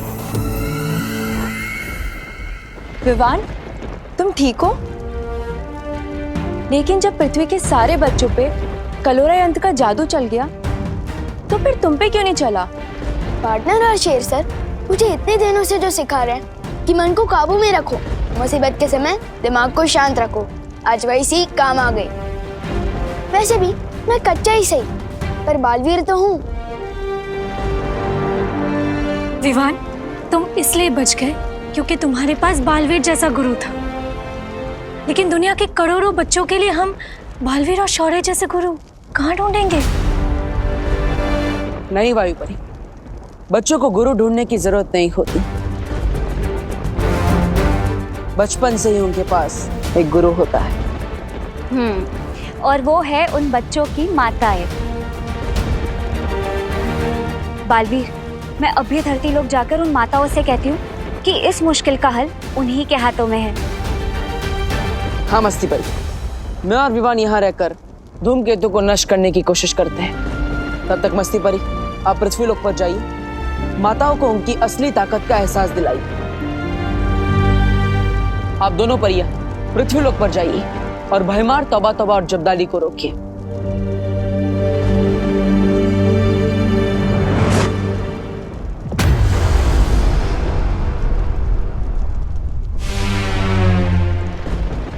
Speaker 2: विवान, तुम ठीक हो? लेकिन जब पृथ्वी के सारे बच्चों पे कलोरा यंत्र का जादू चल गया, तो फिर तुम पे क्यों नहीं चला?
Speaker 9: पार्टनर और शेर सर मुझे इतने दिनों से जो सिखा रहे हैं कि मन को काबू में रखो, मुसीबत के समय दिमाग को शांत रखो, आज वही सीख काम आ गई। वैसे भी मैं कच्चा ही सही, पर बालवीर तो हूँ।
Speaker 17: विवान, तुम इसलिए बच गए क्योंकि तुम्हारे पास बालवीर जैसा गुरु था। लेकिन दुनिया के करोड़ों बच्चों के लिए हम बालवीर और शौर्य जैसे गुरु कहाँ ढूंढेंगे?
Speaker 16: नहीं वायुपरी, बच्चों को गुरु ढूंढने की जरूरत नहीं होती। बचपन से ही उनके पास एक गुरु होता है।
Speaker 2: और वो है उन बच्चों की माताएं। बालवीर, मैं अभी धरती लोक जाकर उन माताओं से कहती हूँ कि इस मुश्किल का हल उन्हीं के हाथों में है।
Speaker 16: हाँ मस्ती परी, मैं और विवान यहाँ रहकर धूमकेतु को नष्ट करने की कोशिश करते हैं। तब तक मस्ती परी, आप पृथ्वी लोक पर जाइए, माताओं को उनकी असली ताकत का एहसास दिलाइए। आप दोनों परियां पृथ्वी लोक पर जाइए और भयमार तौबा तौबा और जब्दाली को रोकिए।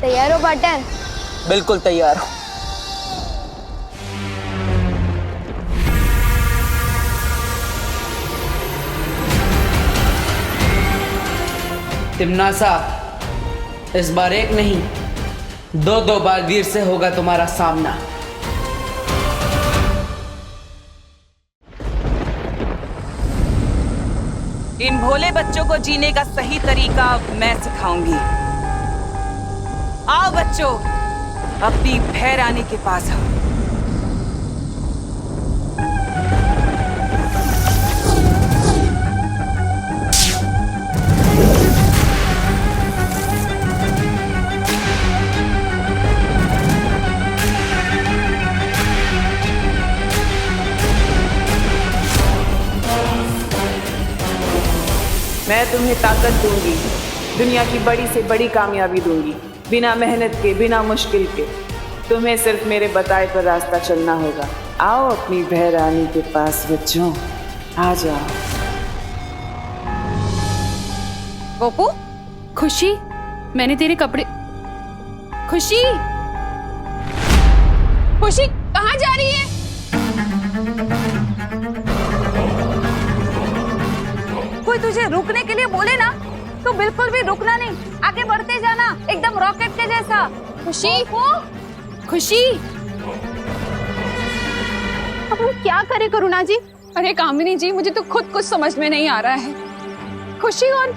Speaker 9: तैयार हो पार्टनर?
Speaker 16: बिल्कुल तैयार हूं। तिम्नासा, इस बार एक नहीं, दो बालवीर से होगा तुम्हारा सामना।
Speaker 10: इन भोले बच्चों को जीने का सही तरीका मैं सिखाऊंगी। आओ बच्चों, अपनी भैरानी के पास आओ।
Speaker 6: मैं तुम्हें ताकत दूंगी, दुनिया की बड़ी से बड़ी कामयाबी दूंगी, बिना मेहनत के, बिना मुश्किल के। तुम्हें सिर्फ मेरे बताए पर रास्ता चलना होगा। आओ अपनी भैरानी के पास बच्चों, आ जाओ।
Speaker 7: गोपू, खुशी, मैंने तेरे कपड़े। खुशी, खुशी कहाँ जा रही है?
Speaker 2: कोई तुझे रुकने के लिए बोले ना तो बिल्कुल भी रुकना नहीं, आगे बढ़ते जाना, एकदम रॉकेट के जैसा।
Speaker 7: खुशी, खुशी,
Speaker 15: अब हम क्या करें करुणा जी?
Speaker 7: अरे कामिनी जी, मुझे तो खुद कुछ समझ में नहीं आ रहा है। खुशी और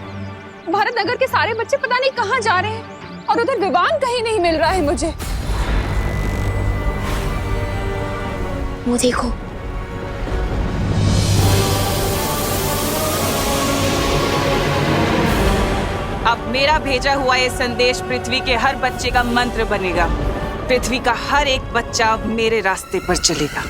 Speaker 7: भारत नगर के सारे बच्चे पता नहीं कहाँ जा रहे हैं, और उधर विवान कहीं नहीं मिल रहा है मुझे।
Speaker 9: वो देखो,
Speaker 10: अब मेरा भेजा हुआ ये संदेश पृथ्वी के हर बच्चे का मंत्र बनेगा। पृथ्वी का हर एक बच्चा अब मेरे रास्ते पर चलेगा।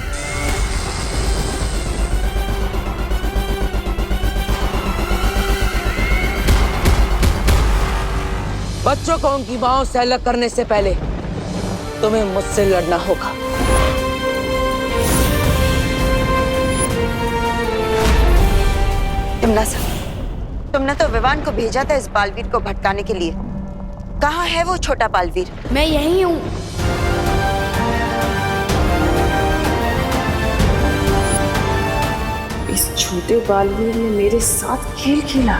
Speaker 16: बच्चों को उनकी मांओं से अलग करने से पहले तुम्हें मुझसे लड़ना होगा।
Speaker 12: तिम्नासा, तुमने तो विवान को भेजा था इस बालवीर को भटकाने के लिए। कहाँ है वो छोटा बालवीर?
Speaker 9: मैं यहीं हूँ।
Speaker 6: इस छोटे बालवीर ने मेरे साथ खेल खेला।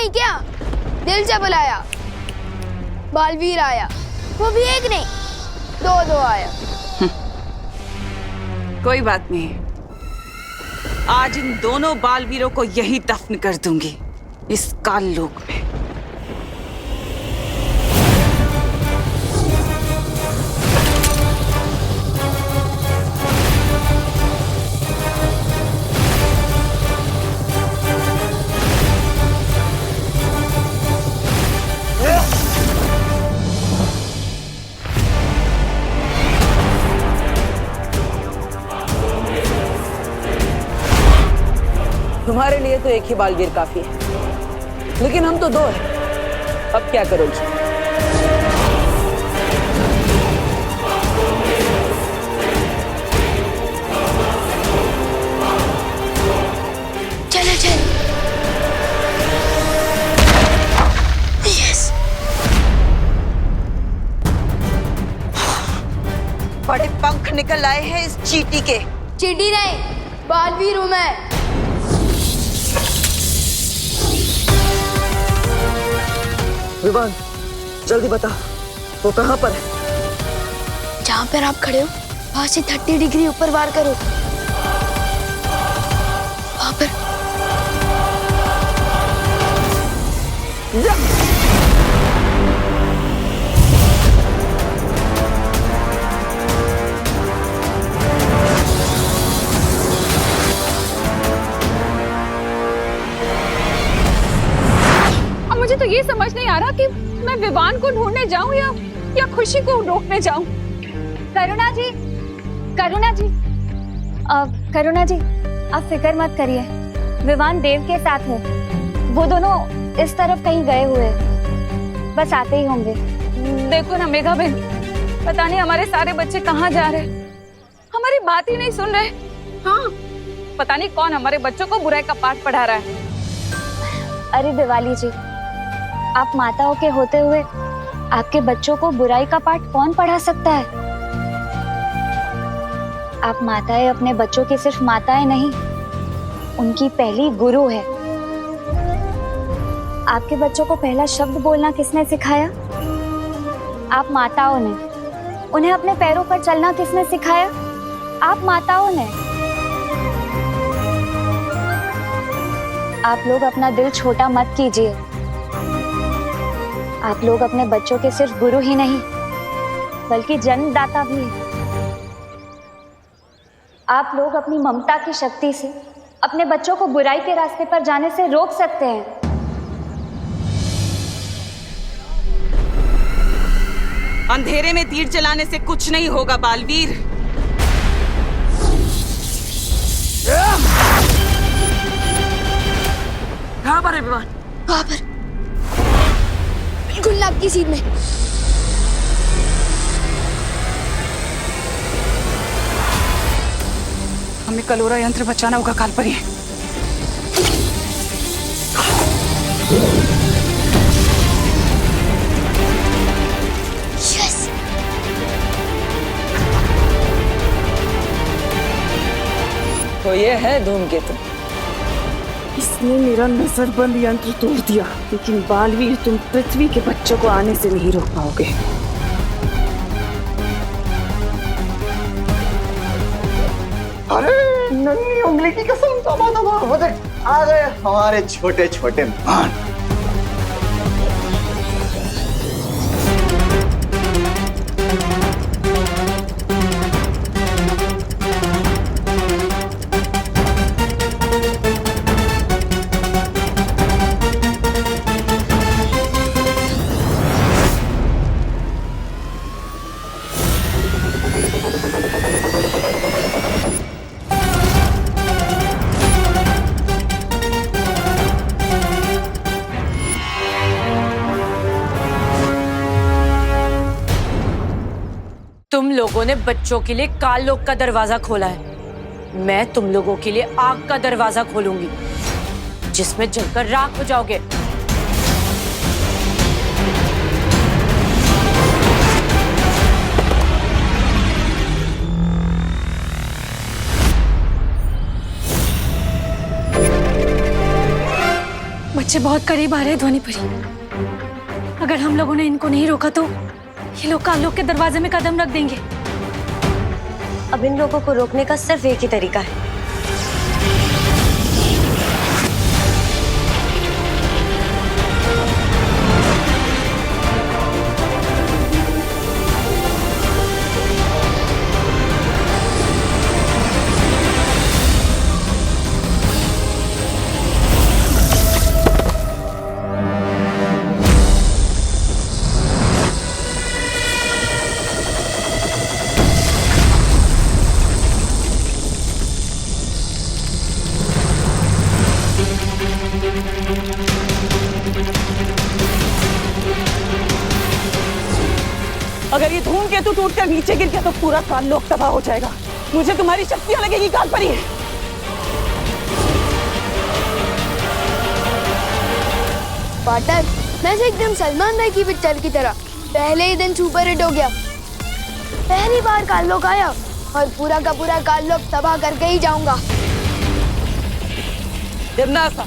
Speaker 9: नहीं क्या? दिल से बुलाया, बालवीर आया, वो भी एक नहीं दो आया।
Speaker 10: कोई बात नहीं, आज इन दोनों बालवीरों को यही दफन कर दूंगी, इस काल लोक में।
Speaker 16: तुम्हारे लिए तो एक ही बालवीर काफी है, लेकिन हम तो दो हैं। अब क्या करोगी?
Speaker 9: चलो चल। यस।
Speaker 12: बड़े पंख निकल आए हैं इस चींटी के।
Speaker 9: चींटी नहीं, बालवीर हूं मैं।
Speaker 16: विवान, जल्दी बता, वो कहाँ पर है?
Speaker 9: जहां पर आप खड़े हो वहां से 30 डिग्री ऊपर वार करो, वहां पर।
Speaker 15: मुझे तो ये समझ नहीं आ रहा कि मैं विवान को ढूंढने जाऊं या खुशी को रोकने जाऊं।
Speaker 2: करुणा जी, करुणा जी, करुणा जी, आप फिक्र मत करिए, विवान देव के साथ है। वो दोनों इस तरफ कहीं गए हुए हैं, बस आते ही होंगे।
Speaker 15: देखो ना मेघा बहन, पता नहीं हमारे सारे बच्चे कहाँ जा रहे, हमारी बात ही नहीं सुन रहे। हाँ, पता नहीं कौन हमारे बच्चों को बुराई का पाठ पढ़ा रहा है।
Speaker 2: अरे दिवाली जी, आप माताओं के होते हुए आपके बच्चों को बुराई का पाठ कौन पढ़ा सकता है? आप माताएं अपने बच्चों की सिर्फ माताएं नहीं, उनकी पहली गुरु है। आपके बच्चों को पहला शब्द बोलना किसने सिखाया? आप माताओं ने। उन्हें अपने पैरों पर चलना किसने सिखाया? आप माताओं ने। आप लोग अपना दिल छोटा मत कीजिए। आप लोग अपने बच्चों के सिर्फ गुरु ही नहीं, बल्कि जन्मदाता भी हैं। आप लोग अपनी ममता की शक्ति से अपने बच्चों को बुराई के रास्ते पर जाने से रोक सकते हैं।
Speaker 10: अंधेरे में तीर चलाने से कुछ नहीं होगा बालवीर।
Speaker 12: कहाँ पर है विमान?
Speaker 9: वहां पर, बिल्कुल नाक की सीध में।
Speaker 10: हमें कलोरा यंत्र बचाना होगा कालपरी।
Speaker 9: यस।
Speaker 16: तो ये है धूमकेतु।
Speaker 6: इसने मेरा नजरबंद यंत्र तोड़ दिया, लेकिन बालवीर तुम पृथ्वी के बच्चों को आने से नहीं रोक पाओगे।
Speaker 14: अरे नन्ही उंगली की कसम, तौबा तौबा, वो देख आ गए हमारे छोटे छोटे मान।
Speaker 4: तुम लोगों ने बच्चों के लिए काल लोक का दरवाजा खोला है, मैं तुम लोगों के लिए आग का दरवाजा खोलूंगी, जिसमें जलकर राख हो जाओगे।
Speaker 17: बच्चे बहुत करीब आ रहे हैं ध्वनि परी। अगर हम लोगों ने इनको नहीं रोका तो ये लोग काल लोक के दरवाजे में कदम रख देंगे।
Speaker 2: अब इन लोगों को रोकने का सिर्फ एक ही तरीका है।
Speaker 6: अगर ये धूमकेतु टूटकर नीचे गिर गया तो पूरा काल लोक तबाह हो जाएगा। मुझे तुम्हारी शक्तियां लगेगी काल परी।
Speaker 9: पार्टनर, मैं से एकदम सलमान भाई की पिक्चर की तरह पहले ही दिन सुपर हिट हो गया। पहली बार काल लोक आया और पूरा का पूरा काल लोक तबाह करके ही जाऊंगा।
Speaker 16: तिम्नासा,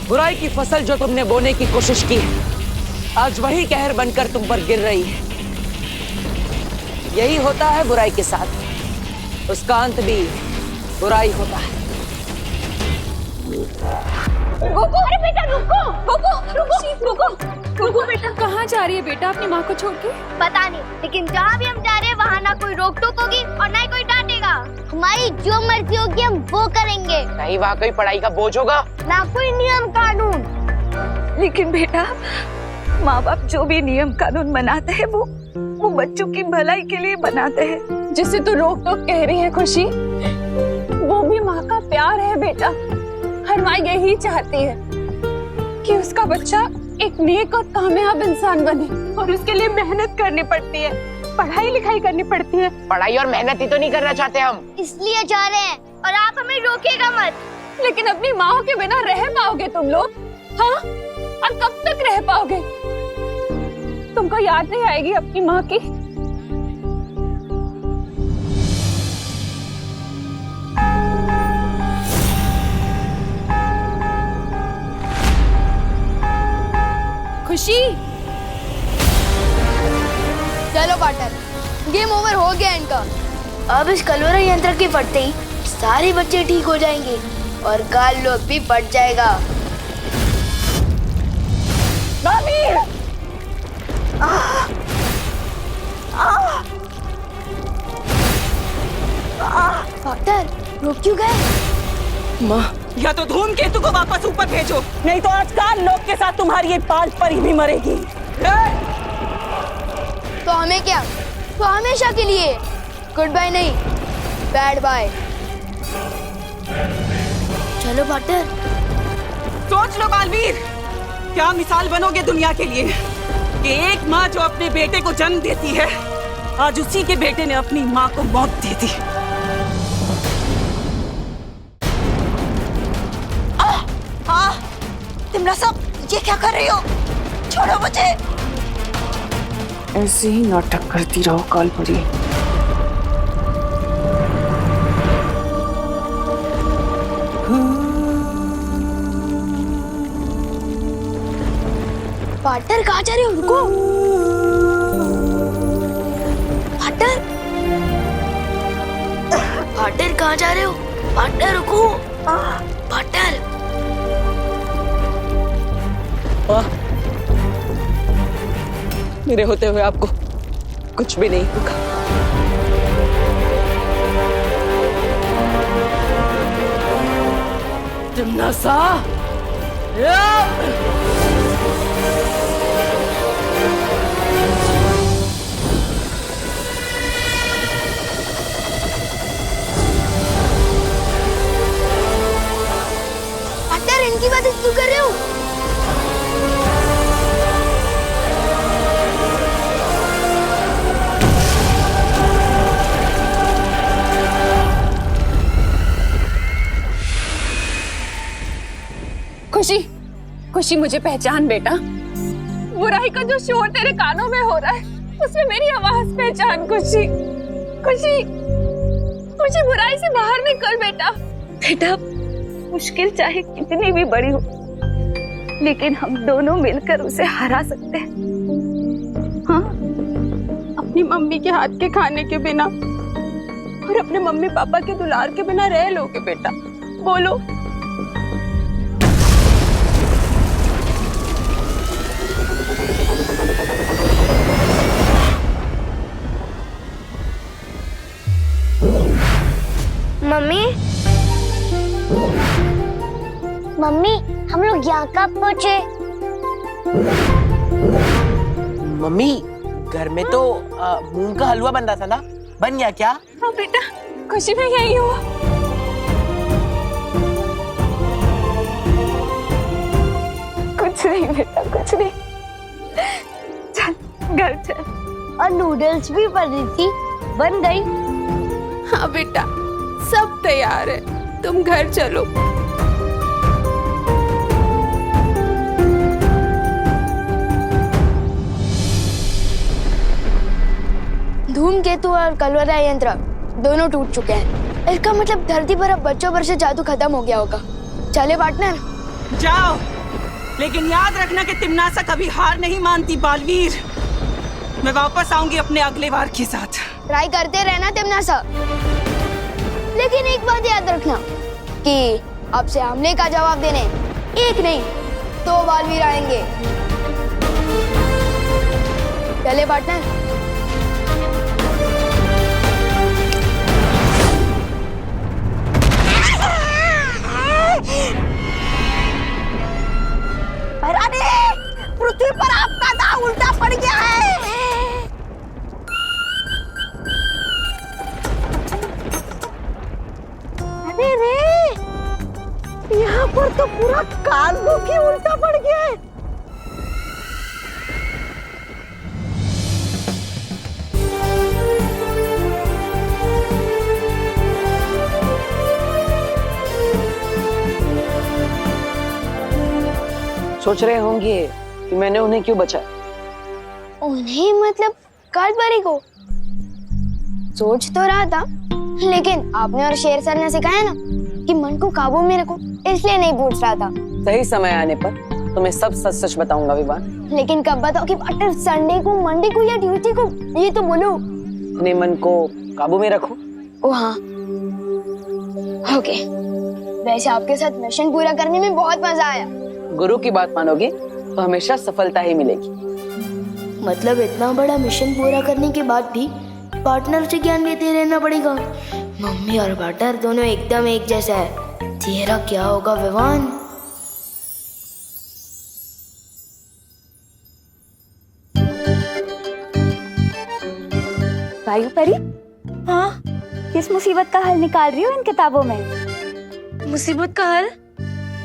Speaker 16: बुराई की फसल जो तुमने बोने की कोशिश की आज वही कहर बनकर तुम पर गिर रही है। यही होता है बुराई के साथ, उसका अंत भी बुराई होता है।
Speaker 15: गोकू, अरे बेटा रुको, गोकू बेटा कहाँ जा रही है बेटा अपनी माँ को छोड़ के?
Speaker 9: पता नहीं, लेकिन जहाँ भी हम जा रहे हैं वहाँ ना कोई रोक टोक होगी और ना ही कोई डांटेगा। हमारी जो मर्जी होगी हम वो करेंगे।
Speaker 16: नहीं वहाँ कोई पढ़ाई का बोझ होगा,
Speaker 9: ना कोई नियम कानून।
Speaker 15: लेकिन बेटा माँ बाप जो भी नियम कानून बनाते हैं वो बच्चों की भलाई के लिए बनाते हैं। जिसे तू रोक टोक कह रही है खुशी, वो भी माँ का प्यार है बेटा। हर माँ यही चाहती है कि उसका बच्चा एक नेक और कामयाब इंसान बने और उसके लिए मेहनत करनी पड़ती है, पढ़ाई लिखाई करनी पड़ती है।
Speaker 16: पढ़ाई और मेहनत ही तो नहीं करना चाहते हम,
Speaker 9: इसलिए जा रहे हैं और आप हमें रोकेगा मत।
Speaker 15: लेकिन अपनी माँ के बिना रह पाओगे तुम लोग? हाँ, और कब तक रह पाओगे? तुमको याद नहीं आएगी अपनी माँ की? खुशी,
Speaker 9: चलो पार्टनर, गेम ओवर हो गया इनका।
Speaker 1: अब इस कलोरा यंत्र के फटते ही सारे बच्चे ठीक हो जाएंगे और काल लोक भी फट जाएगा।
Speaker 9: डॉक्टर, रुक क्यों गए?
Speaker 6: माँ, या तो धूमकेतु को वापस ऊपर भेजो, नहीं तो आज काल लोक के साथ तुम्हारी ये पाल परी भी मरेगी।
Speaker 9: तो हमें क्या? तो हमेशा के लिए गुड बाय नहीं, बैड बाय।
Speaker 1: चलो पार्टनर।
Speaker 6: सोच लो बालवीर, क्या मिसाल बनोगे दुनिया के लिए कि एक माँ जो अपने बेटे को जन्म देती है, आज उसी के बेटे ने अपनी माँ को मौत दे दी।
Speaker 12: तिम्नासा, ये क्या कर रही हो? छोड़ो मुझे।
Speaker 6: ऐसे ही नाटक करती रहो काल परी।
Speaker 9: पार्टनर कहाँ जा रहे हो? रुको पार्टनर,
Speaker 1: पार्टनर कहाँ जा रहे हो? पार्टनर रुको, पार्टनर।
Speaker 16: मेरे होते हुए आपको कुछ भी नहीं होगा। तिम्नासा,
Speaker 9: पार्टनर इनकी बात क्यों कर रहे हो?
Speaker 15: खुशी, खुशी मुझे पहचान बेटा। बुराई का जो शोर तेरे कानों में हो रहा है उसमें मेरी आवाज पहचान। खुशी, खुशी, मुझे बुराई से बाहर निकल बेटा। बेटा मुश्किल चाहे कितनी भी बड़ी हो, लेकिन हम दोनों मिलकर उसे हरा सकते हैं। हाँ, अपनी मम्मी के हाथ के खाने के बिना और अपने मम्मी पापा के दुलार के बिना रह लोगे बेटा? बोलो।
Speaker 9: मम्मी, मम्मी, हम लोग यहाँ कब पहुँचे?
Speaker 14: मम्मी, घर में तो मूंग का हलवा बन रहा था ना, बन गया क्या?
Speaker 15: हाँ बेटा, खुशी में यही हुआ। कुछ नहीं बेटा, कुछ नहीं। चल घर चल।
Speaker 9: और नूडल्स भी बन रही थी, बन गई।
Speaker 15: हाँ बेटा, सब तैयार है, तुम घर चलो।
Speaker 9: धूमकेतु और कलवरा यंत्र दोनों टूट चुके हैं। इसका मतलब धरती पर अब बच्चों पर से जादू खत्म हो गया होगा। चले पार्टनर,
Speaker 10: जाओ, लेकिन याद रखना कि तिमनासा कभी हार नहीं मानती बालवीर। मैं वापस आऊंगी अपने अगले वार के साथ।
Speaker 9: ट्राई करते रहना तिमनासा, लेकिन एक बात याद रखना कि आपसे हमले का जवाब देने एक नहीं 2 बालवीर आएंगे। चले पार्टनर।
Speaker 11: अरे पृथ्वी पर आपका दांव उल्टा पड़ गया है। अरे रे, यहाँ पर तो पूरा काललोक ही उल्टा पड़ गया है।
Speaker 16: सोच रहे होंगे कि मैंने उन्हें क्यों बचाया।
Speaker 9: उन्हें मतलब कालबरी को? सोच तो रहा था, लेकिन आपने और शेर सर ने सिखाया ना कि मन को काबू में रखो, इसलिए नहीं पूछ रहा था।
Speaker 16: सही समय आने पर तुम्हें सब सच सच बताऊंगा विवान।
Speaker 9: लेकिन कब बताओ कि पार्टनर? संडे को, मंडे को या ट्यूसडे को? ये तो बोलो।
Speaker 16: अपने मन को काबू में रखो।
Speaker 9: ओ हाँ, ओके। वैसे आपके साथ मिशन पूरा करने में बहुत मजा आया।
Speaker 16: गुरु की बात मानोगे तो हमेशा सफलता ही मिलेगी।
Speaker 1: मतलब इतना बड़ा मिशन पूरा करने के बाद भी पार्टनर से ज्ञान लेते रहना पड़ेगा। मम्मी और पार्टनर दोनों एकदम एक जैसा है। तेरा क्या होगा विवान?
Speaker 2: वायु परी, हाँ, किस मुसीबत का हल निकाल रही हो इन किताबों में?
Speaker 17: मुसीबत का हल?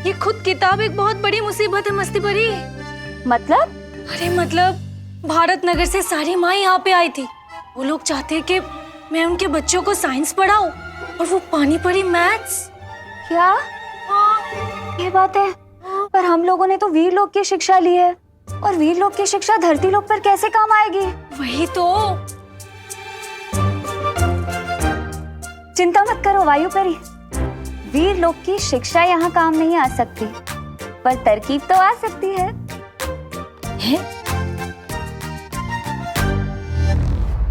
Speaker 17: ये खुद किताब एक बहुत बड़ी मुसीबत है मस्ती परी।
Speaker 2: मतलब?
Speaker 17: अरे मतलब भारत नगर से सारी माँ यहाँ पे आई थी। वो लोग चाहते कि मैं उनके बच्चों को साइंस पढ़ाऊं और वो पानी पड़ी मैथ्स।
Speaker 2: क्या? ये बात है, पर हम लोगों ने तो वीर लोक की शिक्षा ली है, और वीर लोक की शिक्षा धरती लोक पर कैसे काम आएगी?
Speaker 17: वही तो।
Speaker 2: चिंता मत करो वायु परी, वीर लोक की शिक्षा यहाँ काम नहीं आ सकती, पर तरकीब तो आ सकती है।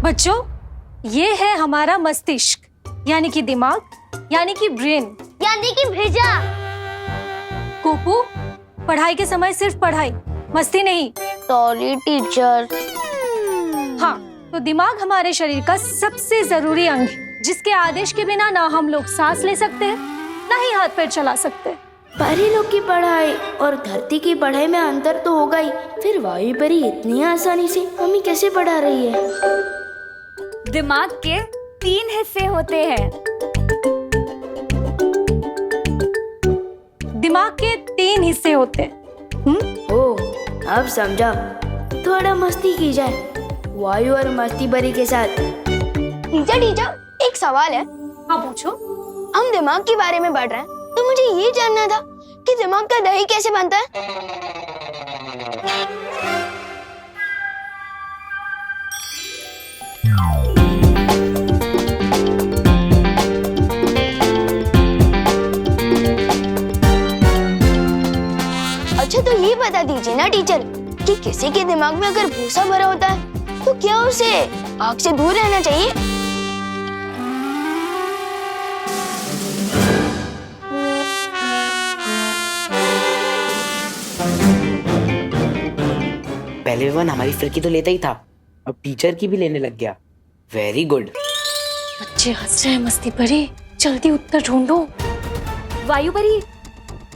Speaker 17: बच्चों, ये है हमारा मस्तिष्क, यानी कि दिमाग, यानी कि ब्रेन,
Speaker 9: यानी कि भेजा।
Speaker 17: कोपू, पढ़ाई के समय सिर्फ पढ़ाई, मस्ती नहीं।
Speaker 9: Sorry teacher.
Speaker 17: हाँ, तो दिमाग हमारे शरीर का सबसे जरूरी अंग है, जिसके आदेश के बिना ना हम लोग सांस ले सकते हैं, ना ही हाथ पैर चला सकते हैं।
Speaker 1: परी लोग की पढ़ाई और धरती की पढ़ाई में अंतर तो होगा ही, फिर वायु परी इतनी आसानी से हमें कैसे पढ़ा रही है?
Speaker 2: दिमाग के 3 हिस्से होते हैं।
Speaker 17: दिमाग के 3 हिस्से होते हैं।
Speaker 1: ओ, अब समझा। थोड़ा मस्ती की जाए वायु और मस्ती परी के साथ।
Speaker 9: टीचर, एक सवाल है।
Speaker 17: हाँ पूछो।
Speaker 9: हम दिमाग के बारे में पढ़ रहे हैं, तो मुझे ये जानना था कि दिमाग का दही कैसे बनता है? अच्छा तो ये बता दीजिए ना टीचर कि किसी के दिमाग में अगर भूसा भरा होता है तो क्या उसे आग से दूर रहना चाहिए?
Speaker 18: पहले विवान हमारी फिरकी तो लेता ही था, अब टीचर की भी लेने लग गया। Very good.
Speaker 17: बच्चे हंस रहे हैं मस्ती परी, जल्दी उत्तर ढूंढो।
Speaker 2: वायु परी,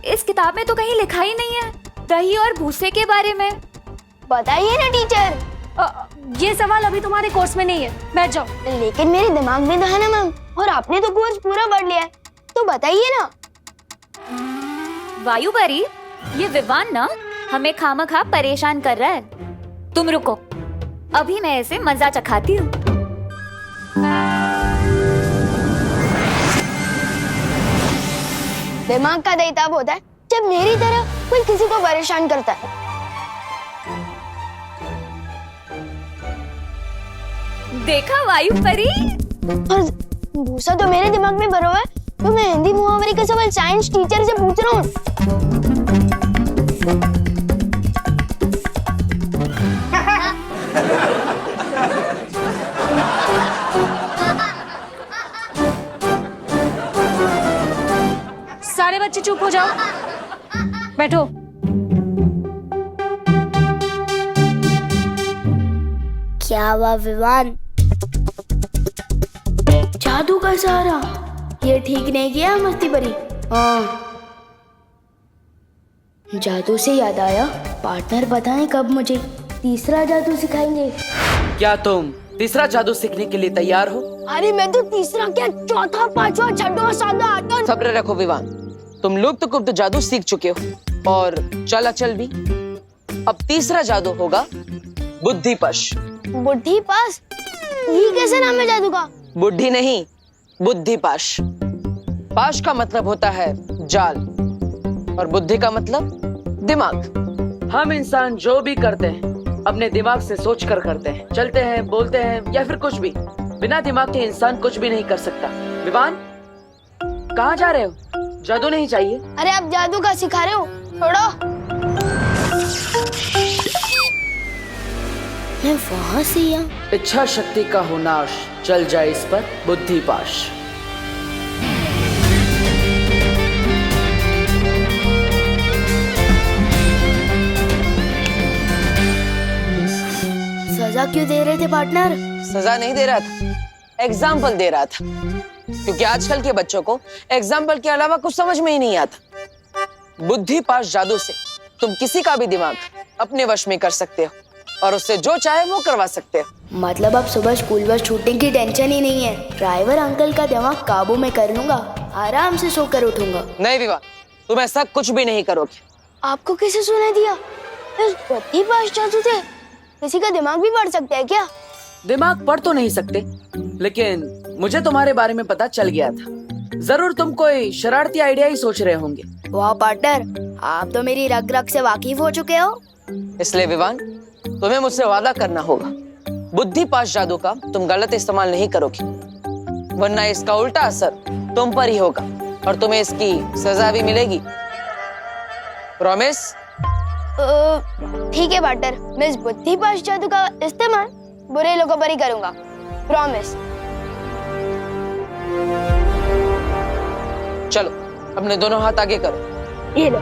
Speaker 2: इस किताब में तो कहीं लिखा ही नहीं है दही और भूसे के बारे में।
Speaker 9: बताइए ना टीचर।
Speaker 17: ये सवाल अभी तुम्हारे कोर्स में नहीं है, बैठ जाओ।
Speaker 9: लेकिन मेरे दिमाग में तो है ना मैम, और आपने तो कोर्स पूरा पढ़ लिया है, तो बताइए ना।
Speaker 2: वायु परी, ये विवान ना हमें खामखा परेशान कर रहा है। तुम रुको, अभी मैं इसे मजा चखाती हूँ।
Speaker 9: दिमाग का दही तब होता है जब मेरी तरह कोई किसी को परेशान करता है।
Speaker 2: देखा वायु परी?
Speaker 9: और भूसा तो मेरे दिमाग में भरा हुआ है, तो मैं हिंदी मुहावरे का सवाल साइंस टीचर से पूछ रहा हूँ।
Speaker 17: सारे बच्चे चुप हो जाओ, बैठो।
Speaker 1: क्या हुआ विवान? जादू का सहारा, ये ठीक नहीं किया मस्ती परी। हाँ, जादू से याद आया, पार्टनर बताएं कब मुझे तीसरा जादू सिखाएंगे?
Speaker 16: क्या तुम तीसरा जादू सीखने के लिए तैयार हो?
Speaker 9: अरे मैं तो तीसरा क्या, चौथा, पांचवा, छठवां, सातवां, आठवां।
Speaker 16: सब्र रखो विवान, तुम लुप्त गुप्त जादू सीख चुके हो और चल भी। अब तीसरा जादू होगा बुद्धिपश।
Speaker 9: बुद्धिपाश? ये कैसे नाम है जादू का?
Speaker 16: बुद्धि नहीं, बुद्धिपाश। पाश का मतलब होता है जाल और बुद्धि का मतलब दिमाग। हम इंसान जो भी करते हैं अपने दिमाग से सोच कर करते हैं, चलते हैं, बोलते हैं या फिर कुछ भी। बिना दिमाग के इंसान कुछ भी नहीं कर सकता। विवान, कहाँ जा रहे हो? जादू नहीं चाहिए?
Speaker 9: अरे आप जादू का सिखा रहे हो, छोड़ो।
Speaker 1: मैं वहाँ से या
Speaker 16: इच्छा शक्ति का हो नाश, चल जाए इस पर बुद्धिपाश।
Speaker 1: सजा क्यों दे रहे थे पार्टनर?
Speaker 16: सजा नहीं दे रहा था, एग्जाम्पल दे रहा था, क्योंकि आजकल के बच्चों को एग्जाम्पल के अलावा कुछ समझ में ही नहीं आता। बुद्धिपाश जादू से तुम किसी का भी दिमाग अपने वश में कर सकते हो और उससे जो चाहे वो करवा सकते हो।
Speaker 1: मतलब अब सुबह स्कूल बस छूटने की टेंशन ही नहीं है, ड्राइवर अंकल का दिमाग काबू में कर लूंगा, आराम से सोकर उठूंगा।
Speaker 16: नहीं विवान, तुम ऐसा कुछ भी नहीं करोगे।
Speaker 9: आपको किसे सुना दिया? इस बुद्धिपाश जादू से किसी का दिमाग भी पढ़ सकते हैं क्या?
Speaker 16: दिमाग पढ़ तो नहीं सकते, लेकिन मुझे तुम्हारे बारे में पता चल गया था। जरूर तुम कोई शरारती आइडिया ही सोच रहे होंगे।
Speaker 1: वाह पार्टनर, आप तो मेरी रग रग से वाकिफ हो चुके हो।
Speaker 16: इसलिए विवान, तुम्हें मुझसे वादा करना होगा, बुद्धिपाश जादू का तुम गलत इस्तेमाल नहीं करोगे, वरना इसका उल्टा असर तुम पर ही होगा और तुम्हें इसकी सजा भी मिलेगी। प्रॉमिस?
Speaker 9: ठीक है पार्टनर, मैं इस बुद्धिपाश जादू का इस्तेमाल बुरे लोगों पर ही करूंगा। प्रॉमिस।
Speaker 16: चलो, अपने दोनों हाथ आगे करो।
Speaker 9: ये लो।